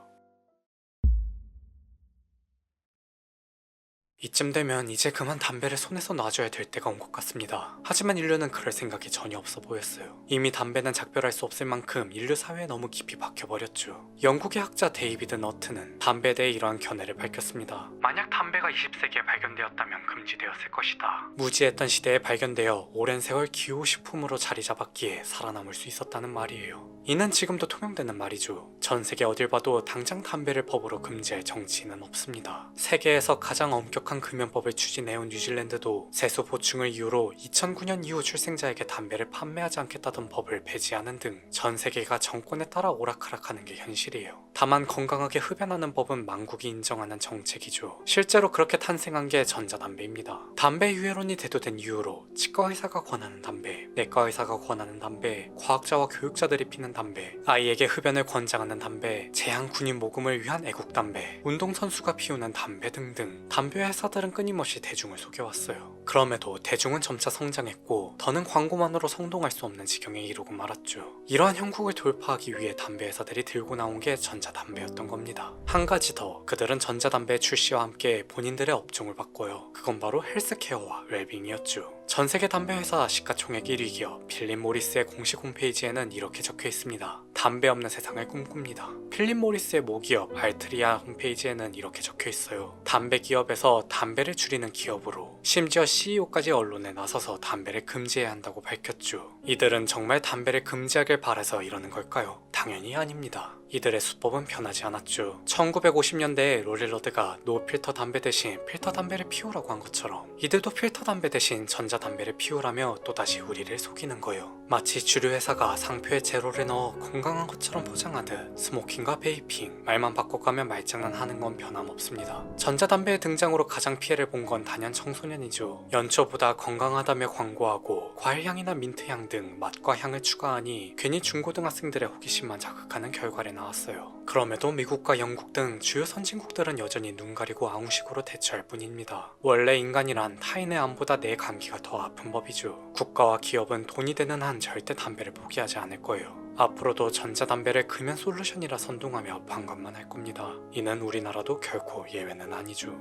이쯤 되면 이제 그만 담배를 손에서 놔줘야 될 때가 온 것 같습니다. 하지만 인류는 그럴 생각이 전혀 없어 보였어요. 이미 담배는 작별할 수 없을 만큼 인류 사회에 너무 깊이 박혀버렸죠. 영국의 학자 데이비드 너트는 담배에 대해 이러한 견해를 밝혔습니다. 만약 담배가 20세기에 발견되었다면 금지되었을 것이다. 무지했던 시대에 발견되어 오랜 세월 기호식품으로 자리 잡았기에 살아남을 수 있었다는 말이에요. 이는 지금도 통용되는 말이죠. 전 세계 어딜 봐도 당장 담배를 법으로 금지할 정치인은 없습니다. 세계에서 가장 엄격한 금연법을 추진해온 뉴질랜드도 세수 보충을 이유로 2009년 이후 출생자에게 담배를 판매하지 않겠다던 법을 폐지하는 등 전 세계가 정권에 따라 오락가락하는 게 현실이에요. 다만 건강하게 흡연하는 법은 만국이 인정하는 정책이죠. 실제로 그렇게 탄생한 게 전자담배입니다. 담배 유해론이 대두된 이유로 치과의사가 권하는 담배, 내과의사가 권하는 담배, 과학자와 교육자들이 피는 담배, 아이에게 흡연을 권장하는 담배, 제한 군인 모금을 위한 애국담배, 운동선수가 피우는 담배 등등 담배 회사들은 끊임없이 대중을 속여왔어요. 그럼에도 대중은 점차 성장했고 더는 광고만으로 성동할 수 없는 지경에 이르고 말았죠. 이러한 형국을 돌파하기 위해 담배 회사들이 들고 나온 게 전자담배였던 겁니다. 한 가지 더, 그들은 전자담배 출시와 함께 본인들의 업종을 바꿔요. 그건 바로 헬스케어와 웰빙이었죠. 전세계 담배 회사 시가총액 1위 기업 필립 모리스의 공식 홈페이지에는 이렇게 적혀 있습니다. 담배 없는 세상을 꿈꿉니다. 필립 모리스의 모기업 알트리아 홈페이지에는 이렇게 적혀 있어요. 담배 기업에서 담배를 줄이는 기업으로, 심지어 CEO까지 언론에 나서서 담배를 금지해야 한다고 밝혔죠. 이들은 정말 담배를 금지하길 바라서 이러는 걸까요? 당연히 아닙니다. 이들의 수법은 변하지 않았죠. 1950년대에 로릴러드가 노필터 담배 대신 필터 담배를 피우라고 한 것처럼 이들도 필터 담배 대신 전자담배를 피우라며 또다시 우리를 속이는 거예요. 마치 주류 회사가 상표에 제로를 넣어 건강한 것처럼 포장하듯 스모킹과 베이핑 말만 바꿔가며 말장난하는 건 변함없습니다. 전자담배의 등장으로 가장 피해를 본 건 단연 청소년이죠. 연초보다 건강하다며 광고하고 과일향이나 민트향 등 맛과 향을 추가하니 괜히 중고등학생들의 호기심만 자극하는 결과를 나왔어요. 그럼에도 미국과 영국 등 주요 선진국들은 여전히 눈 가리고 아웅식으로 대처할 뿐입니다. 원래 인간이란 타인의 암보다 내 감기가 더 아픈 법이죠. 국가와 기업은 돈이 되는 한 절대 담배를 포기하지 않을 거예요. 앞으로도 전자담배를 금연 솔루션이라 선동하며 반감만 할 겁니다. 이는 우리나라도 결코 예외는 아니죠.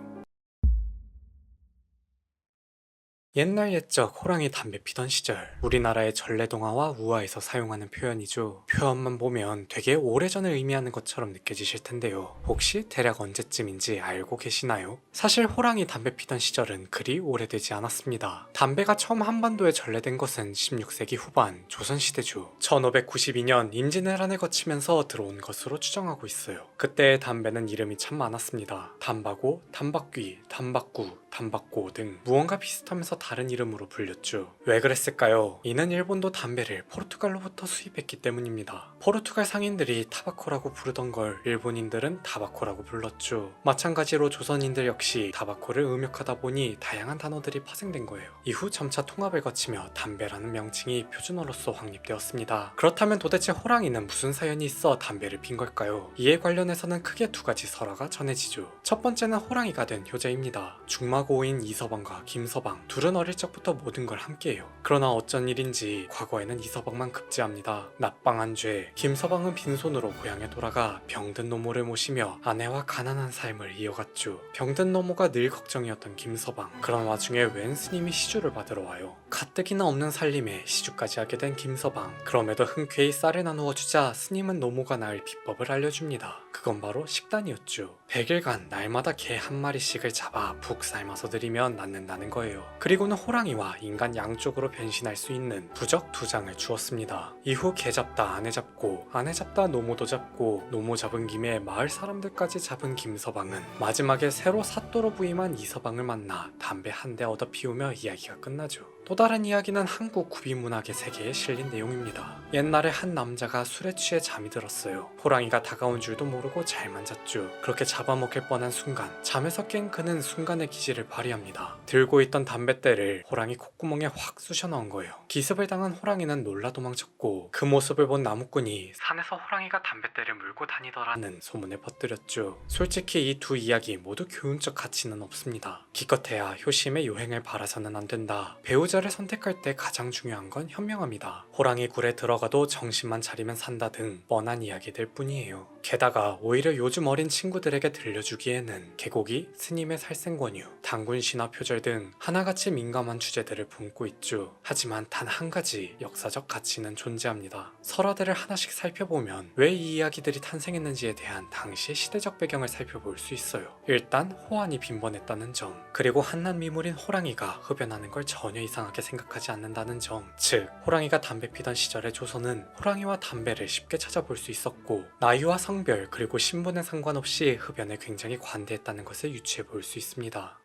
옛날 옛적 호랑이 담배 피던 시절, 우리나라의 전래동화와 우화에서 사용하는 표현이죠. 표현만 보면 되게 오래전을 의미하는 것처럼 느껴지실 텐데요. 혹시 대략 언제쯤인지 알고 계시나요? 사실 호랑이 담배 피던 시절은 그리 오래되지 않았습니다. 담배가 처음 한반도에 전래된 것은 16세기 후반 조선시대죠. 1592년 임진왜란을 거치면서 들어온 것으로 추정하고 있어요. 그때의 담배는 이름이 참 많았습니다. 담바고, 담박귀, 담박구, 담박고 등 무언가 비슷하면서 다른 이름으로 불렸죠. 왜 그랬을까요? 이는 일본도 담배를 포르투갈로부터 수입했기 때문입니다. 포르투갈 상인들이 타바코라고 부르던 걸 일본인들은 타바코라고 불렀죠. 마찬가지로 조선인들 역시 타바코를 음역하다 보니 다양한 단어들이 파생된 거예요. 이후 점차 통합을 거치며 담배라는 명칭이 표준어로서 확립되었습니다. 그렇다면 도대체 호랑이는 무슨 사연이 있어 담배를 핀 걸까요? 이에 관련해서는 크게 두 가지 설화가 전해지죠. 첫 번째는 호랑이가 된 효자입니다. 중마고인 이서방과 김서방 둘은 어릴 적부터 모든 걸 함께해요. 그러나 어쩐 일인지 과거에는 이서방만 급제합니다. 납방한 죄, 김서방은 빈손으로 고향에 돌아가 병든 노모를 모시며 아내와 가난한 삶을 이어갔죠. 병든 노모가 늘 걱정이었던 김서방. 그런 와중에 웬 스님이 시주를 받으러 와요. 가뜩이나 없는 살림에 시주까지 하게 된 김서방. 그럼에도 흔쾌히 쌀을 나누어 주자 스님은 노모가 낳을 비법을 알려줍니다. 그건 바로 식단이었죠. 100일간 날마다 개 한 마리씩을 잡아 푹 삶아서 드리면 낫는다는 거예요. 그리고는 호랑이와 인간 양쪽으로 변신할 수 있는 부적 2장을 주었습니다. 이후 개 잡다 아내 잡고, 아내 잡다 노모도 잡고, 노모 잡은 김에 마을 사람들까지 잡은 김서방은 마지막에 새로 사또로 부임한 이서방을 만나 담배 한 대 얻어 피우며 이야기가 끝나죠. 또 다른 이야기는 한국 구비문학의 세계에 실린 내용입니다. 옛날에 한 남자가 술에 취해 잠이 들었어요. 호랑이가 다가온 줄도 모르고 잘만 잤죠. 그렇게 잡아먹힐 뻔한 순간, 잠에서 깬 그는 순간의 기질을 발휘합니다. 들고 있던 담뱃대를 호랑이 콧구멍에 확 쑤셔 넣은 거예요. 기습을 당한 호랑이는 놀라 도망쳤고 그 모습을 본 나무꾼이 산에서 호랑이가 담뱃대를 물고 다니더라는 소문을 퍼뜨렸죠. 솔직히 이 두 이야기 모두 교훈적 가치는 없습니다. 기껏해야 효심의 요행을 바라서는 안 된다. 배우자를 선택할 때 가장 중요한 건 현명함이다. 호랑이 굴에 들어가도 정신만 차리면 산다 등 뻔한 이야기들 뿐이에요. 게다가 오히려 요즘 어린 친구들에게 들려주기에는 개고기, 스님의 살생권유, 당군 신화 표절 등 하나같이 민감한 주제들을 품고 있죠. 하지만 단 한 가지 역사적 가치는 존재합니다. 설화들을 하나씩 살펴보면 왜 이 이야기들이 탄생했는지에 대한 당시의 시대적 배경을 살펴볼 수 있어요. 일단 호환이 빈번했다는 점, 그리고 한낱미물인 호랑이가 흡연하는 걸 전혀 이상하게 생각하지 않는다는 점, 즉 호랑이가 담배 피던 시절의 조선은 호랑이와 담배를 쉽게 찾아볼 수 있었고 나이와 성별 그리고 신분에 상관없이 흡연에 굉장히 관대했다는 것을 유추해 볼 수 있습니다.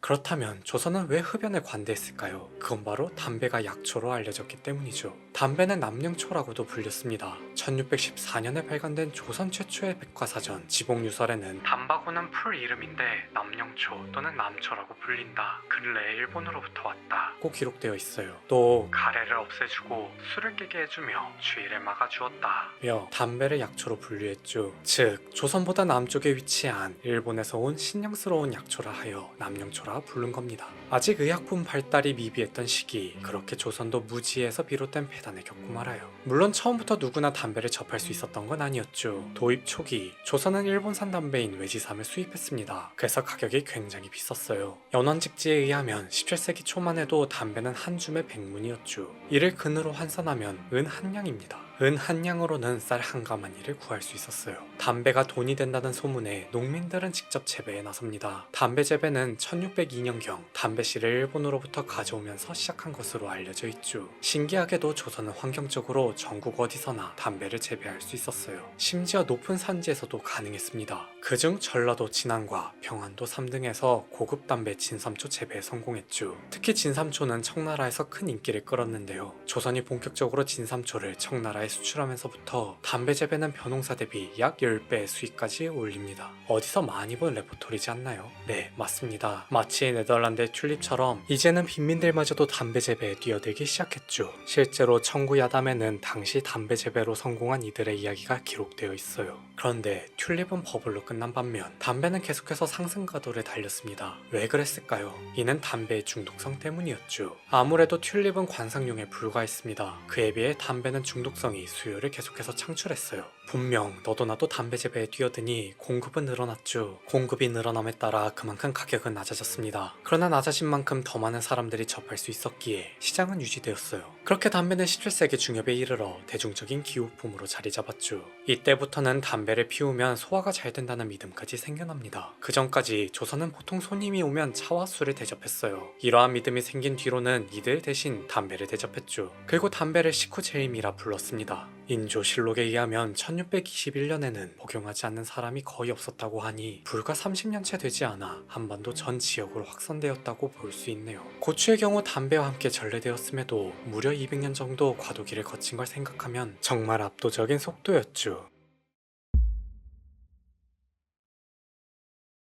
그렇다면 조선은 왜 흡연에 관대했을까요? 그건 바로 담배가 약초로 알려졌기 때문이죠. 담배는 남령초라고도 불렸습니다. 1614년에 발간된 조선 최초의 백과사전 지복유설에는 담바고는 풀 이름인데 남령초 또는 남초라고 불린다. 근래에 일본으로부터 왔다 고 기록되어 있어요. 또 가래를 없애주고 술을 깨게 해주며 추위를 막아주었다 며 담배를 약초로 분류했죠. 즉 조선보다 남쪽에 위치한 일본에서 온 신령스러운 약초라 하여 남령초라 부른 겁니다. 아직 의약품 발달이 미비했던 시기, 그렇게 조선도 무지에서 비롯된 폐단을 겪고 말아요. 물론 처음부터 누구나 담배를 접할 수 있었던 건 아니었죠. 도입 초기 조선은 일본산 담배인 외지삼을 수입했습니다. 그래서 가격이 굉장히 비쌌어요. 연원직지에 의하면 17세기 초만 해도 담배는 한 줌에 100문이었죠. 이를 근으로 환산하면 은 한 냥입니다. 은 한 양으로는 쌀 한 가마니를 구할 수 있었어요. 담배가 돈이 된다는 소문에 농민들은 직접 재배에 나섭니다. 담배 재배는 1602년경 담배씨를 일본으로부터 가져오면서 시작한 것으로 알려져 있죠. 신기하게도 조선은 환경적으로 전국 어디서나 담배를 재배할 수 있었어요. 심지어 높은 산지에서도 가능했습니다. 그중 전라도 진안과 평안도 3등에서 고급 담배 진삼초 재배에 성공했죠. 특히 진삼초는 청나라에서 큰 인기를 끌었는데요. 조선이 본격적으로 진삼초를 청나라에 수출하면서부터 담배 재배는 벼농사 대비 약 10배의 수익까지 올립니다. 어디서 많이 본 레포토리지 않나요? 네, 맞습니다. 마치 네덜란드의 튤립처럼 이제는 빈민들마저도 담배 재배에 뛰어들기 시작했죠. 실제로 청구 야담에는 당시 담배 재배로 성공한 이들의 이야기가 기록되어 있어요. 그런데 튤립은 버블로 끝난 반면 담배는 계속해서 상승가도를 달렸습니다. 왜 그랬을까요? 이는 담배의 중독성 때문이었죠. 아무래도 튤립은 관상용에 불과했습니다. 그에 비해 담배는 중독성이 수요를 계속해서 창출했어요. 분명 너도 나도 담배 재배에 뛰어드니 공급은 늘어났죠. 공급이 늘어남에 따라 그만큼 가격은 낮아졌습니다. 그러나 낮아진 만큼 더 많은 사람들이 접할 수 있었기에 시장은 유지되었어요. 그렇게 담배는 17세기 중엽에 이르러 대중적인 기호품으로 자리 잡았죠. 이때부터는 담배를 피우면 소화가 잘 된다는 믿음까지 생겨납니다. 그 전까지 조선은 보통 손님이 오면 차와 술을 대접했어요. 이러한 믿음이 생긴 뒤로는 이들 대신 담배를 대접했죠. 그리고 담배를 식후제임이라 불렀습니다. 인조실록에 의하면 1621년에는 복용하지 않는 사람이 거의 없었다고 하니 불과 30년 채 되지 않아 한반도 전 지역으로 확산되었다고 볼 수 있네요. 고추의 경우 담배와 함께 전래되었음에도 무려 200년 정도 과도기를 거친 걸 생각하면 정말 압도적인 속도였죠.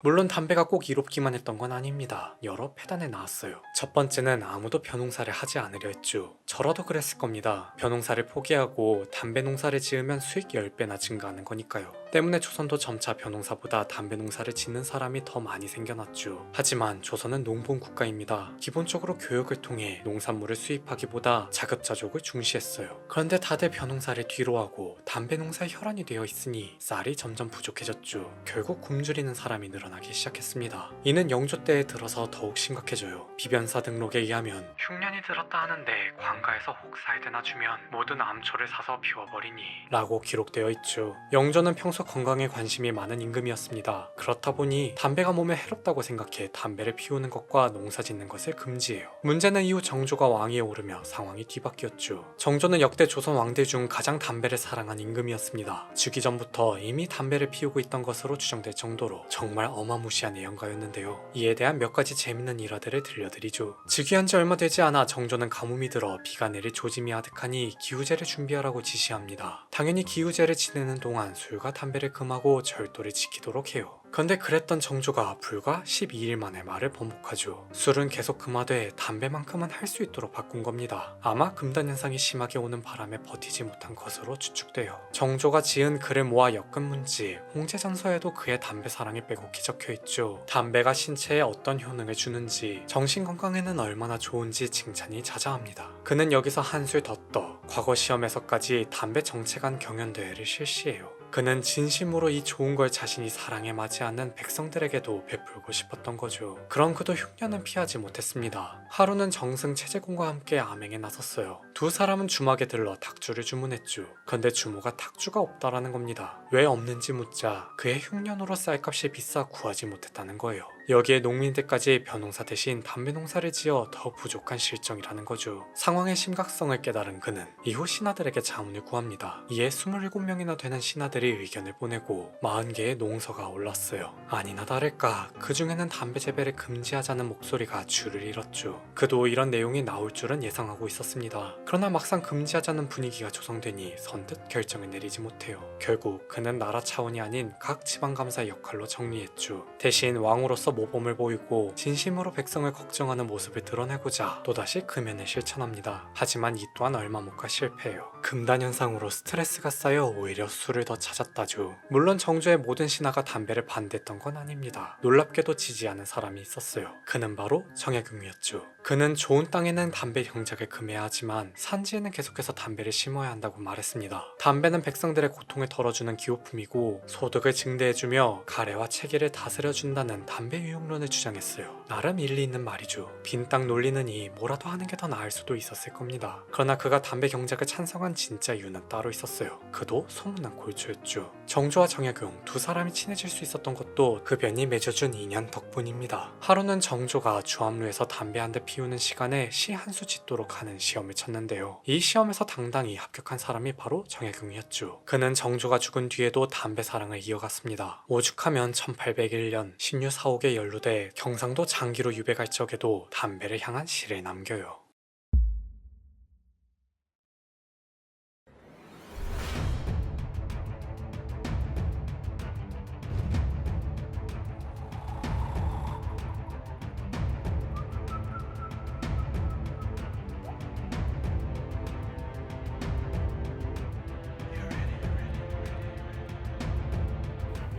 물론 담배가 꼭 이롭기만 했던 건 아닙니다. 여러 폐단에 나왔어요. 첫 번째는 아무도 벼농사를 하지 않으려 했죠. 저라도 그랬을 겁니다. 벼농사를 포기하고 담배 농사를 지으면 수익 10배나 증가하는 거니까요. 때문에 조선도 점차 벼농사보다 담배 농사를 짓는 사람이 더 많이 생겨났죠. 하지만 조선은 농본 국가입니다. 기본적으로 교육을 통해 농산물을 수입하기보다 자급자족을 중시했어요. 그런데 다들 벼농사를 뒤로하고 담배 농사에 혈안이 되어 있으니 쌀이 점점 부족해졌죠. 결국 굶주리는 사람이 늘어나기 시작했습니다. 이는 영조 때에 들어서 더욱 심각해져요. 비변사 등록에 의하면 흉년이 들었다 하는데 관가에서 혹 사이드나 주면 모든 암초를 사서 비워버리니 라고 기록되어 있죠. 영조는 평소 건강에 관심이 많은 임금이었습니다. 그렇다 보니 담배가 몸에 해롭다고 생각해 담배를 피우는 것과 농사 짓는 것을 금지해요. 문제는 이후 정조가 왕위에 오르며 상황이 뒤바뀌었죠. 정조는 역대 조선 왕들 중 가장 담배를 사랑한 임금이었습니다. 즉위 전부터 이미 담배를 피우고 있던 것으로 추정될 정도로 정말 어마무시한 애연가였는데요. 이에 대한 몇 가지 재밌는 일화들을 들려드리죠. 즉위한 지 얼마 되지 않아 정조는 가뭄이 들어 비가 내릴 조짐이 아득하니 기우제를 준비하라고 지시합니다. 당연히 기우제를 지내는 동안 술과 담배를 금하고 절도를 지키도록 해요. 그런데 그랬던 정조가 불과 12일 만에 말을 번복하죠. 술은 계속 금하되 담배만큼은 할 수 있도록 바꾼 겁니다. 아마 금단 현상이 심하게 오는 바람에 버티지 못한 것으로 추측돼요. 정조가 지은 글을 모아 엮은 문지 홍제전서에도 그의 담배 사랑이 빼곡히 적혀있죠. 담배가 신체에 어떤 효능을 주는지 정신건강에는 얼마나 좋은지 칭찬이 자자합니다. 그는 여기서 한술 더 떠 과거 시험에서까지 담배 정체관 경연대회를 실시해요. 그는 진심으로 이 좋은 걸 자신이 사랑에 맞이하는 백성들에게도 베풀고 싶었던 거죠. 그럼 그도 흉년은 피하지 못했습니다. 하루는 정승 채제공과 함께 암행에 나섰어요. 두 사람은 주막에 들러 닭주를 주문했죠. 그런데 주모가 닭주가 없다라는 겁니다. 왜 없는지 묻자 그의 흉년으로 쌀값이 비싸 구하지 못했다는 거예요. 여기에 농민들까지 벼농사 대신 담배 농사를 지어 더 부족한 실정이라는 거죠. 상황의 심각성을 깨달은 그는 이후 신하들에게 자문을 구합니다. 이에 27명이나 되는 신하들이 의견을 보내고 40개의 농서가 올랐어요. 아니나 다를까 그 중에는 담배 재배를 금지하자는 목소리가 줄을 잃었죠. 그도 이런 내용이 나올 줄은 예상하고 있었습니다. 그러나 막상 금지하자는 분위기가 조성되니 선뜻 결정을 내리지 못해요. 결국 그는 나라 차원이 아닌 각 지방감사의 역할로 정리했죠. 대신 왕으로서 모범을 보이고 진심으로 백성을 걱정하는 모습을 드러내고자 또다시 금연을 실천합니다. 하지만 이 또한 얼마 못 가 실패해요. 금단 현상으로 스트레스가 쌓여 오히려 술을 더 찾았다죠. 물론 정조의 모든 신하가 담배를 반대했던 건 아닙니다. 놀랍게도 지지하는 사람이 있었어요. 그는 바로 정약용이었죠. 그는 좋은 땅에는 담배 경작을 금해야 하지만 산지에는 계속해서 담배를 심어야 한다고 말했습니다. 담배는 백성들의 고통을 덜어주는 기호품이고 소득을 증대해주며 가래와 체기를 다스려준다는 담배 유용론을 주장했어요. 나름 일리 있는 말이죠. 빈 땅 놀리느니 뭐라도 하는 게 더 나을 수도 있었을 겁니다. 그러나 그가 담배 경작을 찬성한 진짜 이유는 따로 있었어요. 그도 소문난 골초였죠. 정조와 정약용 두 사람이 친해질 수 있었던 것도 흡연이 맺어준 인연 덕분입니다. 하루는 정조가 주암루에서 담배 한 대 피우는 시간에 시 한 수 짓도록 하는 시험을 쳤는데요. 이 시험에서 당당히 합격한 사람이 바로 정약용이었죠. 그는 정조가 죽은 뒤에도 담배 사랑을 이어갔습니다. 오죽하면 1801년 신유 사옥에 연루돼 경상도 장기로 유배갈 적에도 담배를 향한 시를 남겨요.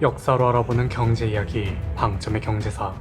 역사로 알아보는 경제 이야기, 방점의 경제사.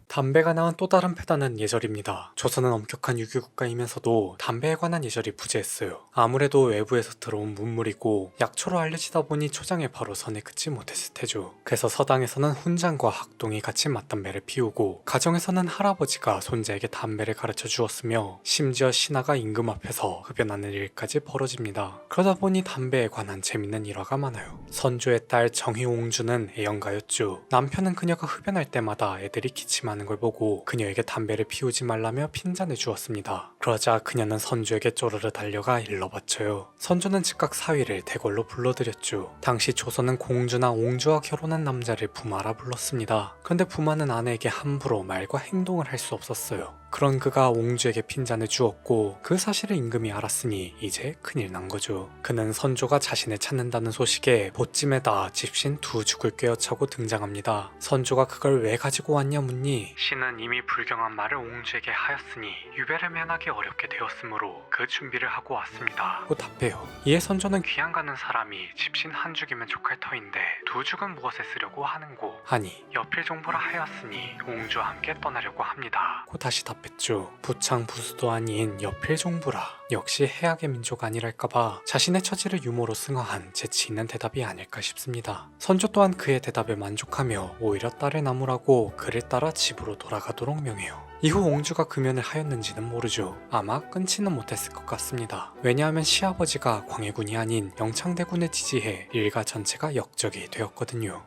담배가 낳은 또 다른 패단은 예절입니다. 조선은 엄격한 유교국가이면서도 담배에 관한 예절이 부재했어요. 아무래도 외부에서 들어온 문물이고 약초로 알려지다 보니 초장에 바로 선에 긋지 못했을 테죠. 그래서 서당에서는 훈장과 학동이 같이 맞담배를 피우고 가정에서는 할아버지가 손자에게 담배를 가르쳐 주었으며 심지어 신하가 임금 앞에서 흡연하는 일까지 벌어집니다. 그러다 보니 담배에 관한 재밌는 일화가 많아요. 선조의 딸 정희옹주는 애연가였죠. 남편은 그녀가 흡연할 때마다 애들이 기침하는 걸 보고 그녀에게 담배를 피우지 말라며 핀잔을 주었습니다. 그러자 그녀는 선조에게 쪼르르 달려가 일러 바쳐요. 선조는 즉각 사위를 대궐로 불러들였죠. 당시 조선은 공주나 옹주와 결혼한 남자를 부마라 불렀습니다. 그런데 부마는 아내에게 함부로 말과 행동을 할 수 없었어요. 그런 그가 옹주에게 핀잔을 주었고 그 사실을 임금이 알았으니 이제 큰일 난 거죠. 그는 선조가 자신을 찾는다는 소식에 보찜에다 집신 두 죽을 꿰어차고 등장합니다. 선조가 그걸 왜 가지고 왔냐 묻니 신은 이미 불경한 말을 옹주에게 하였으니 유배를 면하기 어렵게 되었으므로 그 준비를 하고 왔습니다 고 답해요. 이에 선조는 귀양 가는 사람이 집신 한 죽이면 족할 터인데 두 죽은 무엇에 쓰려고 하는고 하니 여필 종부라 하였으니 옹주와 함께 떠나려고 합니다 고 다시 답했죠. 부창 부수도 아닌 여필 종부라. 역시 해악의 민족 아니랄까봐 자신의 처지를 유머로 승화한 재치 있는 대답이 아닐까 싶습니다. 선조 또한 그의 대답에 만족하며 오히려 딸의 나무라고 그를 따라 집으로 돌아가도록 명해요. 이후 옹주가 금연을 하였는지는 모르죠. 아마 끊지는 못했을 것 같습니다. 왜냐하면 시아버지가 광해군이 아닌 영창대군을 지지해 일가 전체가 역적이 되었거든요.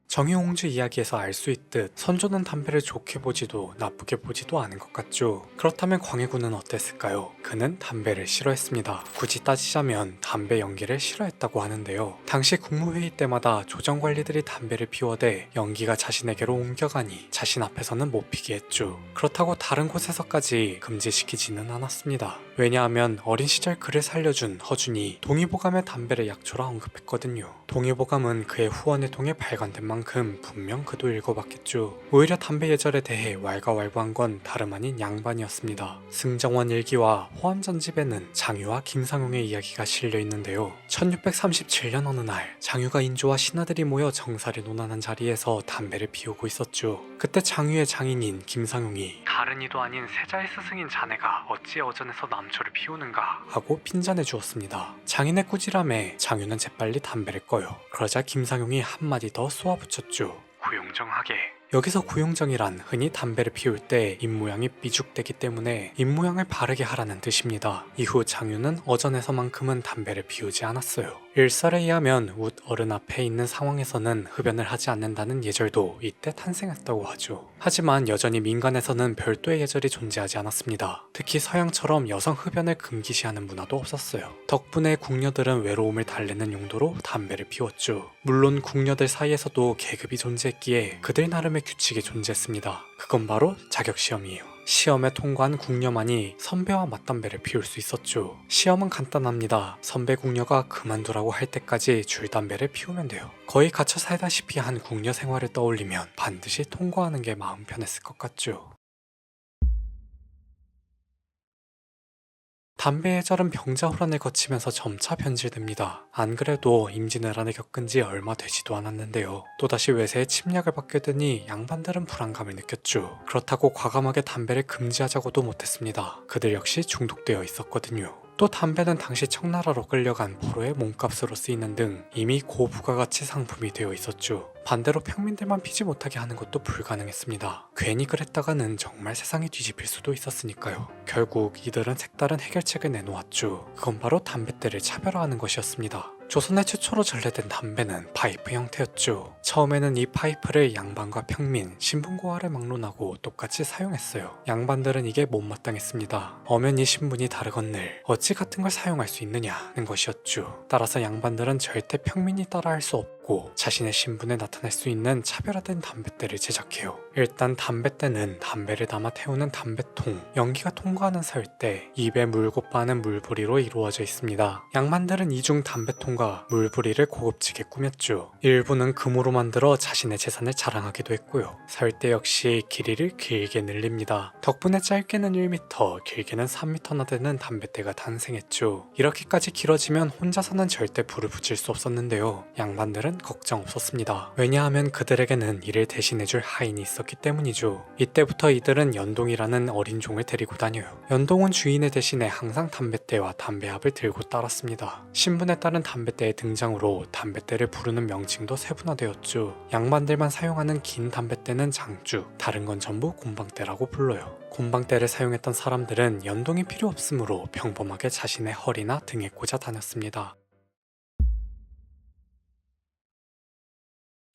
정희옹주 이야기에서 알 수 있듯 선조는 담배를 좋게 보지도 나쁘게 보지도 않은 것 같죠. 그렇다면 광해군은 어땠을까요? 그는 담배를 싫어했습니다. 굳이 따지자면 담배 연기를 싫어했다고 하는데요. 당시 국무회의 때마다 조정관리들이 담배를 피워대 연기가 자신에게로 옮겨가니 자신 앞에서는 못 피게 했죠. 그렇다고 다른 곳에서까지 금지시키지는 않았습니다. 왜냐하면 어린 시절 그를 살려준 허준이 동의보감에 담배를 약초라 언급했거든요. 동의보감은 그의 후원을 통해 발간된 만큼 분명 그도 읽어봤겠죠. 오히려 담배 예절에 대해 왈가왈부한 건 다름 아닌 양반이었습니다. 승정원 일기와 호암전집에는 장유와 김상용의 이야기가 실려있는데요. 1637년 어느 날 장유가 인조와 신하들이 모여 정사를 논하는 자리에서 담배를 피우고 있었죠. 그때 장유의 장인인 김상용이 다른 이도 아닌 세자의 스승인 자네가 어찌 어전에서 남초를 피우는가 하고 핀잔을 주었습니다. 장인의 꾸지람에 장유는 재빨리 담배를 꺼요. 그러자 김상용이 한마디 더 쏘아붙였죠. 구용정하게. 여기서 구용정이란 흔히 담배를 피울 때 입모양이 삐죽대기 때문에 입모양을 바르게 하라는 뜻입니다. 이후 장유는 어전에서만큼은 담배를 피우지 않았어요. 일설에 의하면 웃 어른 앞에 있는 상황에서는 흡연을 하지 않는다는 예절도 이때 탄생했다고 하죠. 하지만 여전히 민간에서는 별도의 예절이 존재하지 않았습니다. 특히 서양처럼 여성 흡연을 금기시하는 문화도 없었어요. 덕분에 궁녀들은 외로움을 달래는 용도로 담배를 피웠죠. 물론 궁녀들 사이에서도 계급이 존재했기에 그들 나름의 규칙이 존재했습니다. 그건 바로 자격시험이에요. 시험에 통과한 궁녀만이 선배와 맞담배를 피울 수 있었죠. 시험은 간단합니다. 선배 궁녀가 그만두라고 할 때까지 줄담배를 피우면 돼요. 거의 갇혀 살다시피 한 궁녀 생활을 떠올리면 반드시 통과하는 게 마음 편했을 것 같죠. 담배 예절은 병자호란을 거치면서 점차 변질됩니다. 안 그래도 임진왜란을 겪은 지 얼마 되지도 않았는데요. 또다시 외세의 침략을 받게 되니 양반들은 불안감을 느꼈죠. 그렇다고 과감하게 담배를 금지하자고도 못했습니다. 그들 역시 중독되어 있었거든요. 또 담배는 당시 청나라로 끌려간 포로의 몸값으로 쓰이는 등 이미 고부가가치 상품이 되어 있었죠. 반대로 평민들만 피지 못하게 하는 것도 불가능했습니다. 괜히 그랬다가는 정말 세상이 뒤집힐 수도 있었으니까요. 결국 이들은 색다른 해결책을 내놓았죠. 그건 바로 담뱃대를 차별화하는 것이었습니다. 조선의 최초로 전래된 담배는 파이프 형태였죠. 처음에는 이 파이프를 양반과 평민, 신분고하를 막론하고 똑같이 사용했어요. 양반들은 이게 못마땅했습니다. 엄연히 신분이 다르건늘 어찌 같은 걸 사용할 수 있느냐는 것이었죠. 따라서 양반들은 절대 평민이 따라할 수 없고 자신의 신분에 나타낼 수 있는 차별화된 담뱃대를 제작해요. 일단 담뱃대는 담배를 담아 태우는 담배통, 연기가 통과하는 설대, 입에 물고 빠는 물부리로 이루어져 있습니다. 양반들은 이중 담배통과 물부리를 고급지게 꾸몄죠. 일부는 금으로 만들어 자신의 재산을 자랑하기도 했고요. 설대 역시 길이를 길게 늘립니다. 덕분에 짧게는 1m, 길게는 3m나 되는 담뱃대가 탄생했죠. 이렇게까지 길어지면 혼자서는 절대 불을 붙일 수 없었는데요. 양반들은 걱정 없었습니다. 왜냐하면 그들에게는 이를 대신해줄 하인이 있었기 때문이죠. 이때부터 이들은 연동이라는 어린 종을 데리고 다녀요. 연동은 주인의 대신에 항상 담뱃대와 담배합을 들고 따랐습니다. 신분에 따른 담뱃대의 등장으로 담뱃대를 부르는 명칭도 세분화되었죠. 양반들만 사용하는 긴 담뱃대는 장쭉, 다른 건 전부 곰방대라고 불러요. 곰방대를 사용했던 사람들은 연동이 필요 없으므로 평범하게 자신의 허리나 등에 꽂아 다녔습니다.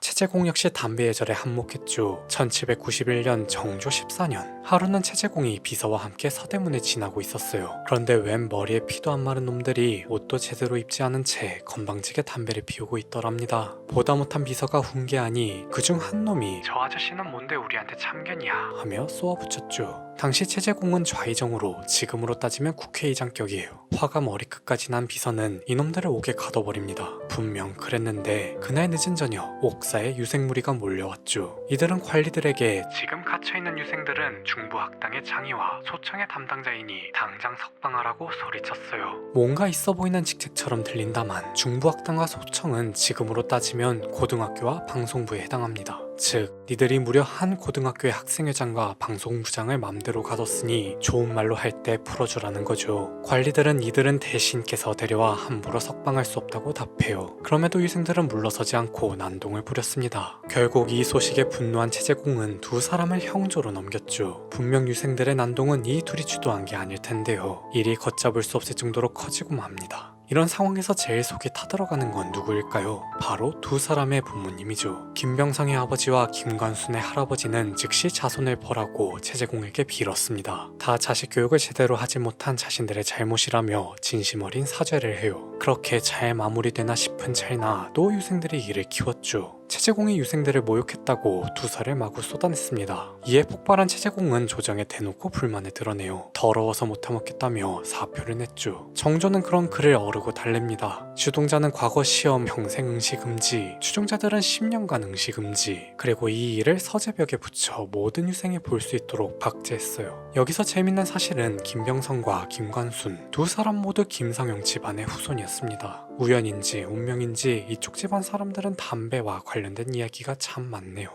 채제공 역시 담배 예절에 한몫했죠. 1791년 정조 14년 하루는 채제공이 비서와 함께 서대문을 지나고 있었어요. 그런데 웬 머리에 피도 안 마른 놈들이 옷도 제대로 입지 않은 채 건방지게 담배를 피우고 있더랍니다. 보다 못한 비서가 훈계하니 그중 한 놈이 "저 아저씨는 뭔데 우리한테 참견이야" 하며 쏘아붙였죠. 당시 채제공은 좌의정으로 지금으로 따지면 국회의장격이에요. 화가 머리끝까지 난 비서는 이놈들을 옥에 가둬버립니다. 분명 그랬는데 그날 늦은 저녁 옥사에 유생무리가 몰려왔죠. 이들은 관리들에게 "지금 갇혀있는 유생들은 중부학당의 장의와 소청의 담당자이니 당장 석방하라고 소리쳤어요. 뭔가 있어 보이는 직책처럼 들린다만 중부학당과 소청은 지금으로 따지면 고등학교와 방송부에 해당합니다. 즉 니들이 무려 한 고등학교의 학생회장과 방송부장을 맘대로 가뒀으니 좋은 말로 할 때 풀어주라는 거죠. 관리들은 이들은 대신께서 데려와 함부로 석방할 수 없다고 답해요. 그럼에도 유생들은 물러서지 않고 난동을 부렸습니다. 결국 이 소식에 분노한 채제공은 두 사람을 형조로 넘겼죠. 분명 유생들의 난동은 이 둘이 주도한 게 아닐 텐데요. 일이 걷잡을 수 없을 정도로 커지고 맙니다. 이런 상황에서 제일 속이 타들어가는 건 누구일까요? 바로 두 사람의 부모님이죠. 김병상의 아버지와 김관순의 할아버지는 즉시 자손을 벌하고 채제공에게 빌었습니다. 다 자식 교육을 제대로 하지 못한 자신들의 잘못이라며 진심 어린 사죄를 해요. 그렇게 잘 마무리되나 싶은 찰나 또 유생들이 이를 키웠죠. 채제공이 유생들을 모욕했다고 두서를 마구 쏟아냈습니다. 이에 폭발한 채제공은 조정에 대놓고 불만을 드러내요. 더러워서 못해먹겠다며 사표를 냈죠. 정조는 그런 그를 어르고 달랩니다. 주동자는 과거 시험 평생 응시 금지, 추종자들은 10년간 응시 금지, 그리고 이 일을 서재벽에 붙여 모든 유생이 볼 수 있도록 박제했어요. 여기서 재밌는 사실은 김병선과 김관순 두 사람 모두 김상용 집안의 후손이었습니다. 우연인지 운명인지 이쪽 집안 사람들은 담배와 관련된 이야기가 참 많네요.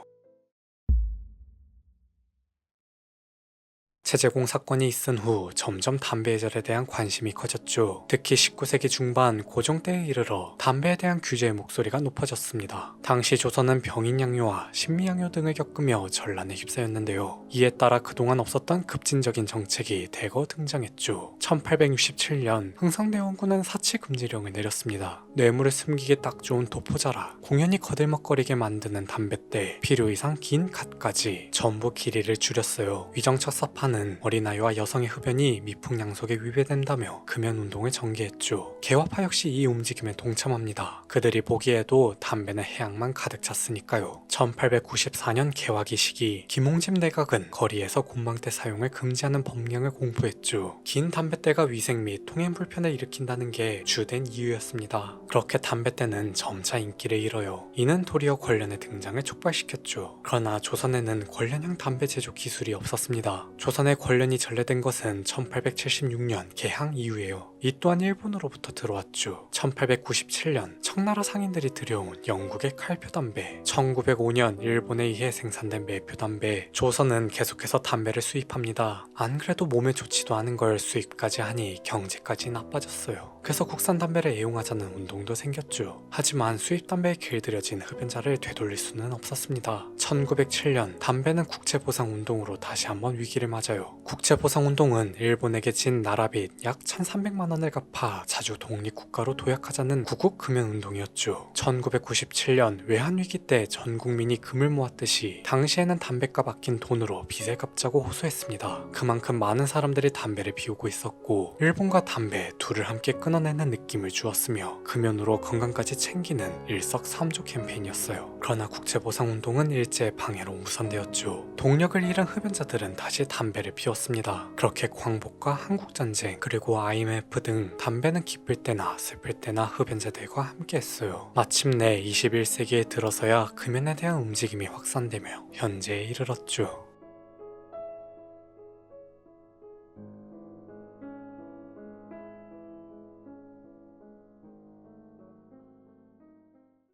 채제공 사건이 있은 후 점점 담배 예절에 대한 관심이 커졌죠. 특히 19세기 중반 고종 때에 이르러 담배에 대한 규제의 목소리가 높아졌습니다. 당시 조선은 병인양요와 신미양요 등을 겪으며 전란에 휩싸였는데요. 이에 따라 그동안 없었던 급진적인 정책이 대거 등장했죠. 1867년 흥성대원군은 사치 금지령을 내렸습니다. 뇌물을 숨기기 딱 좋은 도포자라 공연히 거들먹거리게 만드는 담뱃대, 필요 이상 긴 갓까지 전부 길이를 줄였어요. 위정척사파는 어린아이와 여성의 흡연이 미풍양속에 위배된다며 금연운동을 전개했죠. 개화파 역시 이 움직임에 동참합니다. 그들이 보기에도 담배는 해악만 가득 찼으니까요. 1894년 개화기 시기 김홍집 내각은 거리에서 곰방대 사용을 금지하는 법령을 공부했죠. 긴 담뱃대가 위생 및 통행 불편을 일으킨다는 게 주된 이유였습니다. 그렇게 담뱃대는 점차 인기를 잃어요. 이는 도리어 관련의 등장을 촉발시켰죠. 그러나 조선에는 관련형 담배 제조 기술이 없었습니다. 조선의 일본의 권련이 전래된 것은 1876년 개항 이후에요. 이 또한 일본으로부터 들어왔죠. 1897년 청나라 상인들이 들여온 영국의 칼표 담배, 1905년 일본에 의해 생산된 매표 담배, 조선은 계속해서 담배를 수입합니다. 안 그래도 몸에 좋지도 않은 걸 수입까지 하니 경제까지 나빠졌어요. 그래서 국산 담배를 애용하자는 운동도 생겼죠. 하지만 수입 담배에 길들여진 흡연자를 되돌릴 수는 없었습니다. 1907년 담배는 국제보상 운동으로 다시 한번 위기를 맞아요. 국제보상 운동은 일본에게 진 나라빚 약 1300만 원을 갚아 자주 독립국가로 도약하자는 구국 금연 운동이었죠. 1997년 외환위기 때 전 국민이 금을 모았듯이 당시에는 담배값 아낀 돈으로 빚을 갚자고 호소했습니다. 그만큼 많은 사람들이 담배를 피우고 있었고 일본과 담배 둘을 함께 끊어내는 느낌을 주었으며 금연으로 건강까지 챙기는 일석삼조 캠페인이었어요. 그러나 국제보상운동은 일제 방해로 무산되었죠. 동력을 잃은 흡연자들은 다시 담배를 피웠습니다. 그렇게 광복과 한국전쟁 그리고 IMF 등 담배는 기쁠 때나 슬플 때나 흡연자들과 함께했어요. 마침내 21세기에 들어서야 금연에 대한 움직임이 확산되며 현재에 이르렀죠.